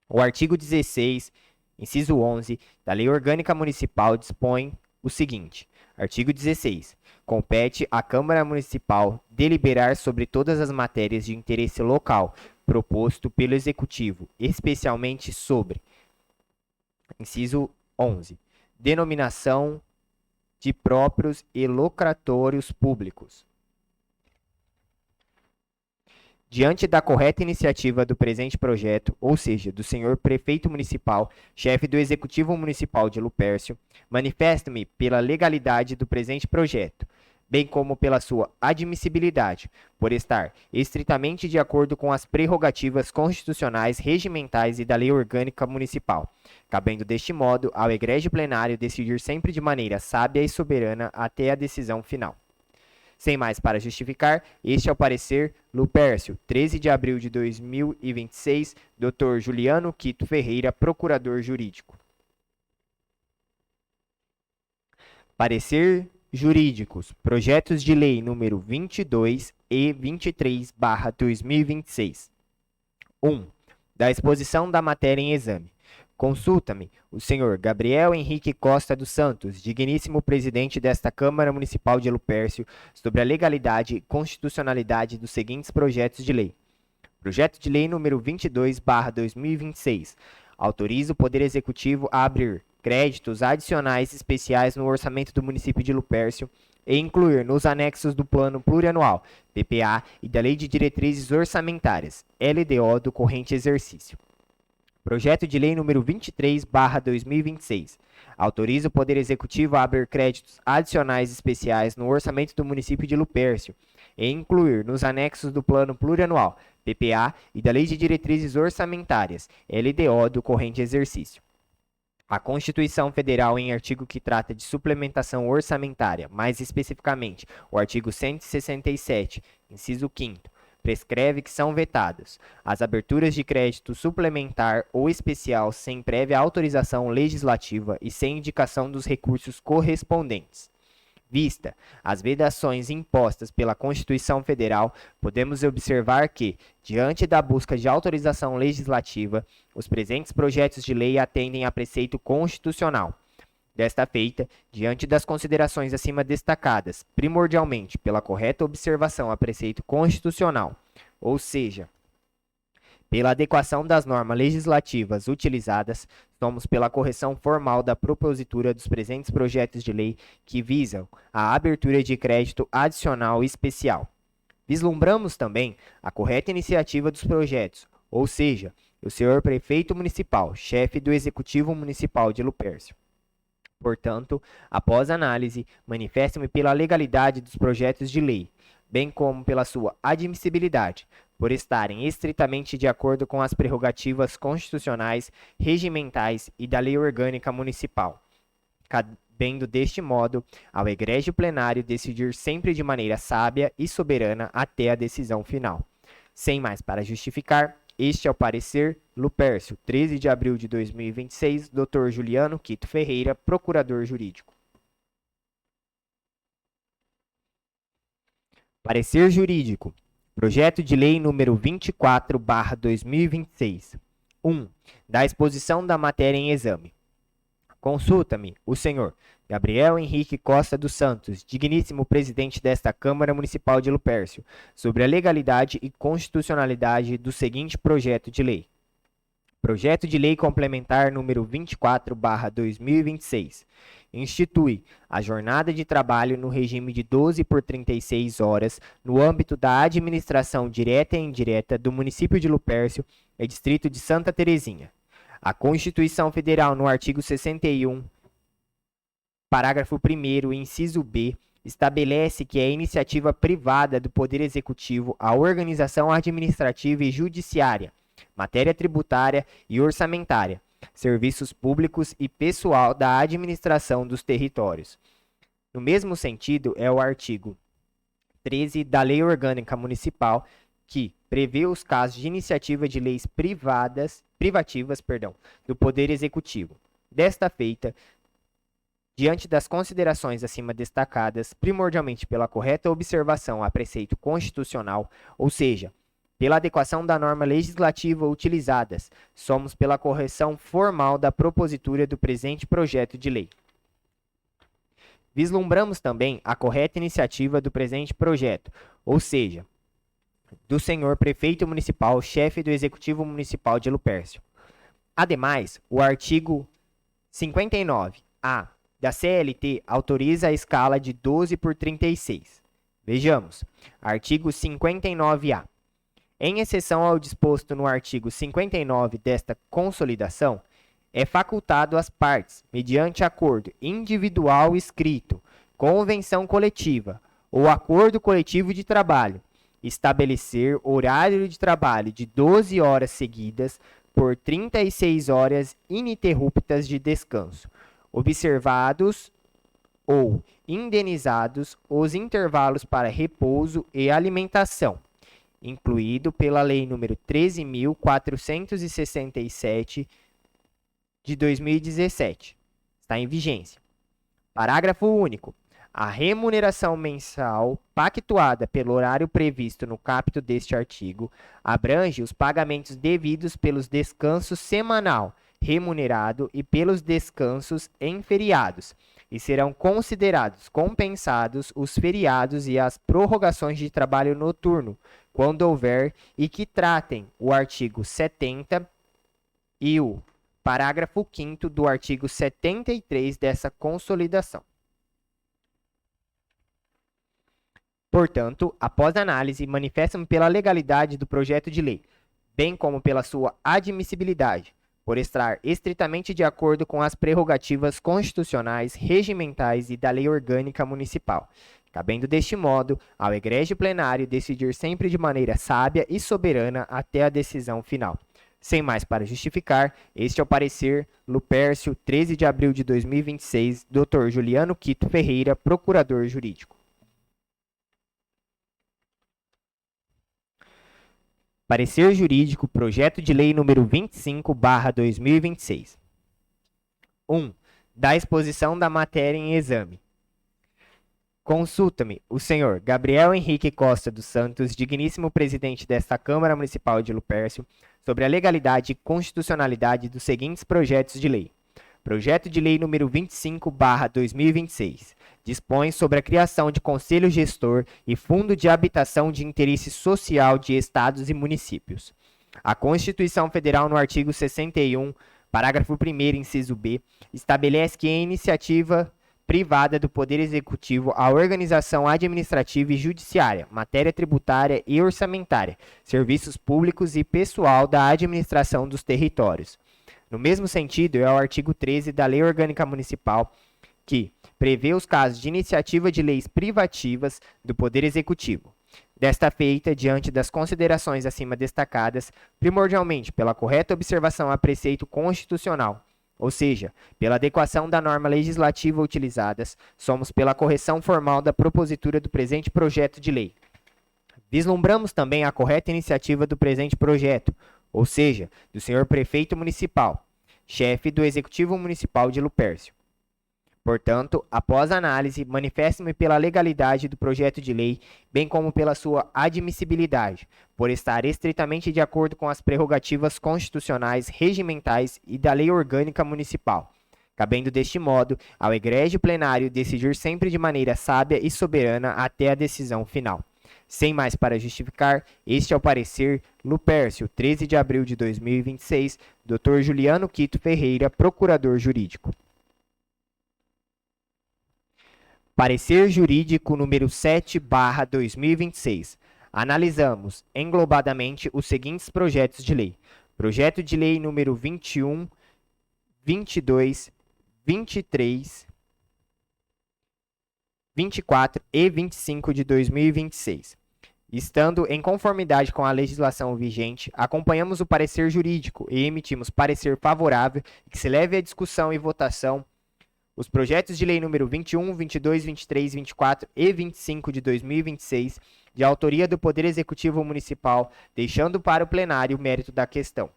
O artigo 16, inciso 11, da Lei Orgânica Municipal dispõe o seguinte. Artigo 16. Compete à Câmara Municipal deliberar sobre todas as matérias de interesse local proposto pelo Executivo, especialmente sobre, inciso 11, denominação de próprios e locatórios públicos. Diante da correta iniciativa do presente projeto, ou seja, do senhor Prefeito Municipal, chefe do Executivo Municipal de Lupercio, manifesto-me pela legalidade do presente projeto, bem como pela sua admissibilidade, por estar estritamente de acordo com as prerrogativas constitucionais, regimentais e da Lei Orgânica Municipal, cabendo deste modo ao egrégio plenário decidir sempre de maneira sábia e soberana até a decisão final. Sem mais para justificar, este é o parecer Lupercio, 13 de abril de 2026, Dr. Juliano Quito Ferreira, Procurador Jurídico. Parecer Jurídicos, projetos de lei número 22 e 23/2026. 1. Da exposição da matéria em exame. Consulta-me, o senhor Gabriel Henrique Costa dos Santos, digníssimo presidente desta Câmara Municipal de Lupercio, sobre a legalidade e constitucionalidade dos seguintes projetos de lei. Projeto de lei número 22/2026. Autoriza o Poder Executivo a abrir créditos adicionais especiais no orçamento do município de Lupercio e incluir nos anexos do Plano Plurianual, PPA, e da Lei de Diretrizes Orçamentárias, LDO, do corrente exercício. Projeto de lei número 23/2026. Autoriza o Poder Executivo a abrir créditos adicionais especiais no orçamento do município de Lupercio e incluir nos anexos do Plano Plurianual, PPA, e da Lei de Diretrizes Orçamentárias, LDO, do corrente exercício. A Constituição Federal, em artigo que trata de suplementação orçamentária, mais especificamente o artigo 167, inciso 5º, prescreve que são vetadas as aberturas de crédito suplementar ou especial sem prévia autorização legislativa e sem indicação dos recursos correspondentes. Vista as vedações impostas pela Constituição Federal, podemos observar que, diante da busca de autorização legislativa, os presentes projetos de lei atendem a preceito constitucional. Desta feita, diante das considerações acima destacadas, primordialmente pela correta observação a preceito constitucional, ou seja, pela adequação das normas legislativas utilizadas, somos pela correção formal da propositura dos presentes projetos de lei que visam a abertura de crédito adicional especial. Vislumbramos também a correta iniciativa dos projetos, ou seja, o senhor Prefeito Municipal, chefe do Executivo Municipal de Lupercio. Portanto, após análise, manifesto-me pela legalidade dos projetos de lei, bem como pela sua admissibilidade, por estarem estritamente de acordo com as prerrogativas constitucionais, regimentais e da Lei Orgânica Municipal, cabendo deste modo ao egrégio plenário decidir sempre de maneira sábia e soberana até a decisão final. Sem mais para justificar, este é o parecer Lupércio, 13 de abril de 2026, Dr. Juliano Quito Ferreira, Procurador Jurídico. Parecer Jurídico. Projeto de Lei número 24/2026. 1. Da exposição da matéria em exame. Consulta-me, o senhor Gabriel Henrique Costa dos Santos, digníssimo presidente desta Câmara Municipal de Lupércio, sobre a legalidade e constitucionalidade do seguinte projeto de lei. Projeto de Lei Complementar número 24/2026. Institui a jornada de trabalho no regime de 12 por 36 horas no âmbito da administração direta e indireta do município de Lupércio e distrito de Santa Terezinha. A Constituição Federal, no artigo 61, parágrafo 1º, inciso B, estabelece que é iniciativa privada do Poder Executivo a organização administrativa e judiciária, matéria tributária e orçamentária, serviços públicos e pessoal da administração dos territórios. No mesmo sentido, é o artigo 13 da Lei Orgânica Municipal, que prevê os casos de iniciativa de leis privativas, do Poder Executivo. Desta feita, diante das considerações acima destacadas, primordialmente pela correta observação a preceito constitucional, ou seja, pela adequação da norma legislativa utilizadas, somos pela correção formal da propositura do presente projeto de lei. Vislumbramos também a correta iniciativa do presente projeto, ou seja, do senhor prefeito municipal, chefe do Executivo Municipal de Lupércio. Ademais, o artigo 59-A da CLT autoriza a escala de 12 por 36. Vejamos, artigo 59-A. Em exceção ao disposto no artigo 59 desta consolidação, é facultado às partes, mediante acordo individual escrito, convenção coletiva ou acordo coletivo de trabalho, estabelecer horário de trabalho de 12 horas seguidas por 36 horas ininterruptas de descanso, observados ou indenizados os intervalos para repouso e alimentação, incluído pela Lei nº 13.467 de 2017. Está em vigência. Parágrafo único. A remuneração mensal pactuada pelo horário previsto no caput deste artigo abrange os pagamentos devidos pelos descansos semanal remunerado e pelos descansos em feriados, e serão considerados compensados os feriados e as prorrogações de trabalho noturno, quando houver, e que tratem o artigo 70 e o parágrafo 5º do artigo 73 dessa consolidação. Portanto, após análise, manifestam pela legalidade do projeto de lei, bem como pela sua admissibilidade, por estar estritamente de acordo com as prerrogativas constitucionais, regimentais e da lei orgânica municipal, cabendo deste modo ao egrégio plenário decidir sempre de maneira sábia e soberana até a decisão final. Sem mais para justificar, este é o parecer Lupércio, 13 de abril de 2026, Dr. Juliano Quito Ferreira, Procurador Jurídico. Parecer Jurídico, Projeto de Lei número 25/2026. 1. Da exposição da matéria em exame. Consulta-me, o senhor Gabriel Henrique Costa dos Santos, digníssimo presidente desta Câmara Municipal de Lupércio, sobre a legalidade e constitucionalidade dos seguintes projetos de lei. Projeto de Lei número 25/2026. Dispõe sobre a criação de Conselho Gestor e Fundo de Habitação de Interesse Social de Estados e Municípios. A Constituição Federal, no artigo 61, parágrafo 1º, inciso B, estabelece que é iniciativa privada do Poder Executivo a organização administrativa e judiciária, matéria tributária e orçamentária, serviços públicos e pessoal da administração dos territórios. No mesmo sentido, é o artigo 13 da Lei Orgânica Municipal, que prevê os casos de iniciativa de leis privativas do Poder Executivo. Desta feita, diante das considerações acima destacadas, primordialmente pela correta observação a preceito constitucional, ou seja, pela adequação da norma legislativa utilizadas, somos pela correção formal da propositura do presente projeto de lei. Vislumbramos também a correta iniciativa do presente projeto, ou seja, do senhor prefeito municipal, chefe do Executivo Municipal de Lupércio. Portanto, após a análise, manifesto-me pela legalidade do projeto de lei, bem como pela sua admissibilidade, por estar estritamente de acordo com as prerrogativas constitucionais, regimentais e da lei orgânica municipal, cabendo deste modo ao egrégio plenário decidir sempre de maneira sábia e soberana até a decisão final. Sem mais para justificar, este é o parecer Lupércio, 13 de abril de 2026, Dr. Juliano Quito Ferreira, procurador jurídico. Parecer jurídico número 7/2026. Analisamos englobadamente os seguintes projetos de lei. Projeto de lei número 21, 22, 23, 24 e 25 de 2026. Estando em conformidade com a legislação vigente, acompanhamos o parecer jurídico e emitimos parecer favorável que se leve à discussão e votação os projetos de lei número 21, 22, 23, 24 e 25 de 2026, de autoria do Poder Executivo Municipal, deixando para o plenário o mérito da questão.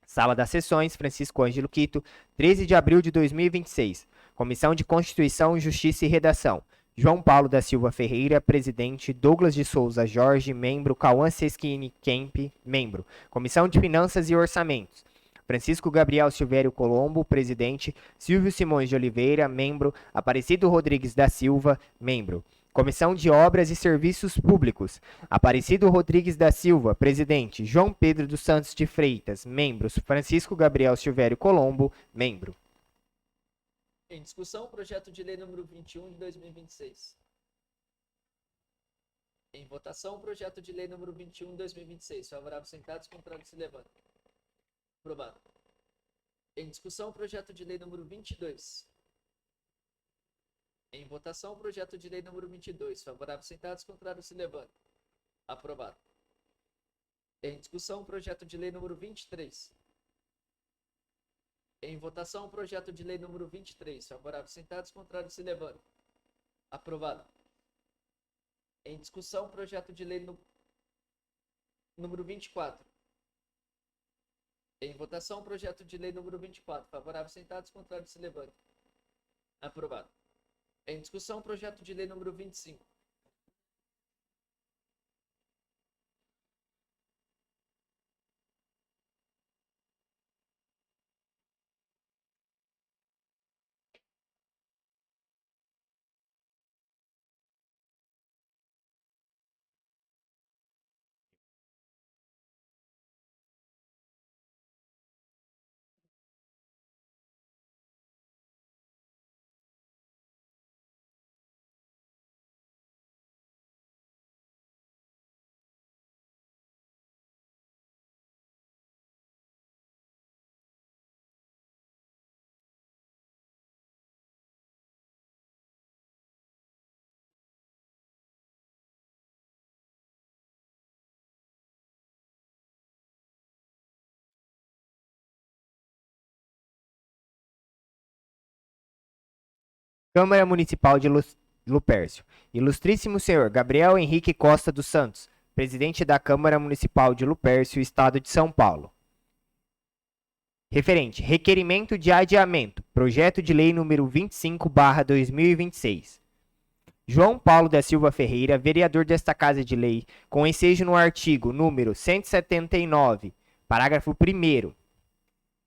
Sala das Sessões, Francisco Ângelo Quito, 13 de abril de 2026. Comissão de Constituição, Justiça e Redação. João Paulo da Silva Ferreira, presidente. Douglas de Souza Jorge, membro. Cauã Seschini Kemp, membro. Comissão de Finanças e Orçamentos. Francisco Gabriel Silvério Colombo, presidente. Silvio Simões de Oliveira, membro. Aparecido Rodrigues da Silva, membro. Comissão de Obras e Serviços Públicos. Aparecido Rodrigues da Silva, presidente. João Pedro dos Santos de Freitas, membros. Francisco Gabriel Silvério Colombo, membro. Em discussão, projeto de lei número 21 de 2026. Em votação, projeto de lei número 21 de 2026. Favorável, sentados, contrário, se levanta. Aprovado. Em discussão, projeto de lei número 22. Em votação, projeto de lei número 22. Favorável, sentados, contrário, se levanta. Aprovado. Em discussão, projeto de lei número 23. Em votação, projeto de lei número 23. Favorável, sentados, contrário, se levanta. Aprovado. Em discussão, projeto de lei número 24. Em votação, projeto de lei número 24. Favorável, sentados, contrário, se levanta. Aprovado. Em discussão, projeto de lei número 25. Câmara Municipal de Lupércio. Ilustríssimo senhor Gabriel Henrique Costa dos Santos, presidente da Câmara Municipal de Lupércio, Estado de São Paulo. Referente, requerimento de adiamento, projeto de lei número 25/2026. João Paulo da Silva Ferreira, vereador desta Casa de Lei, com ensejo no artigo número 179, parágrafo 1º,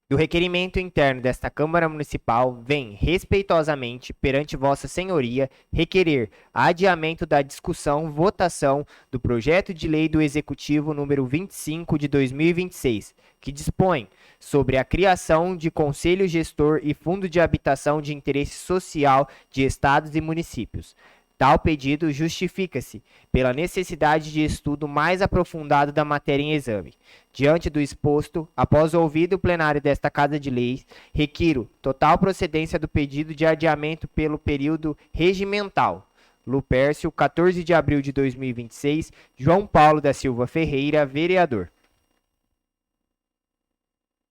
do requerimento interno desta Câmara Municipal, vem respeitosamente perante Vossa Senhoria requerer adiamento da discussão, votação do projeto de lei do Executivo número 25 de 2026, que dispõe sobre a criação de Conselho Gestor e Fundo de Habitação de Interesse Social de Estados e Municípios. Tal pedido justifica-se pela necessidade de estudo mais aprofundado da matéria em exame. Diante do exposto, após ouvido o plenário desta Casa de Leis, requiro total procedência do pedido de adiamento pelo período regimental. Lupércio, 14 de abril de 2026, João Paulo da Silva Ferreira, vereador.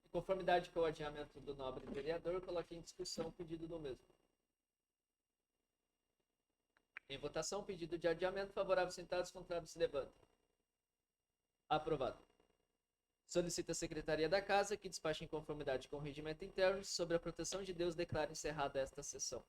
Em conformidade com o adiamento do nobre vereador, coloquei em discussão o pedido do mesmo. Em votação, pedido de adiamento. Favorável, sentados, contrário, se levanta. Aprovado. Solicita a Secretaria da Casa que despache em conformidade com o regimento interno sobre a proteção de Deus, declara encerrada esta sessão.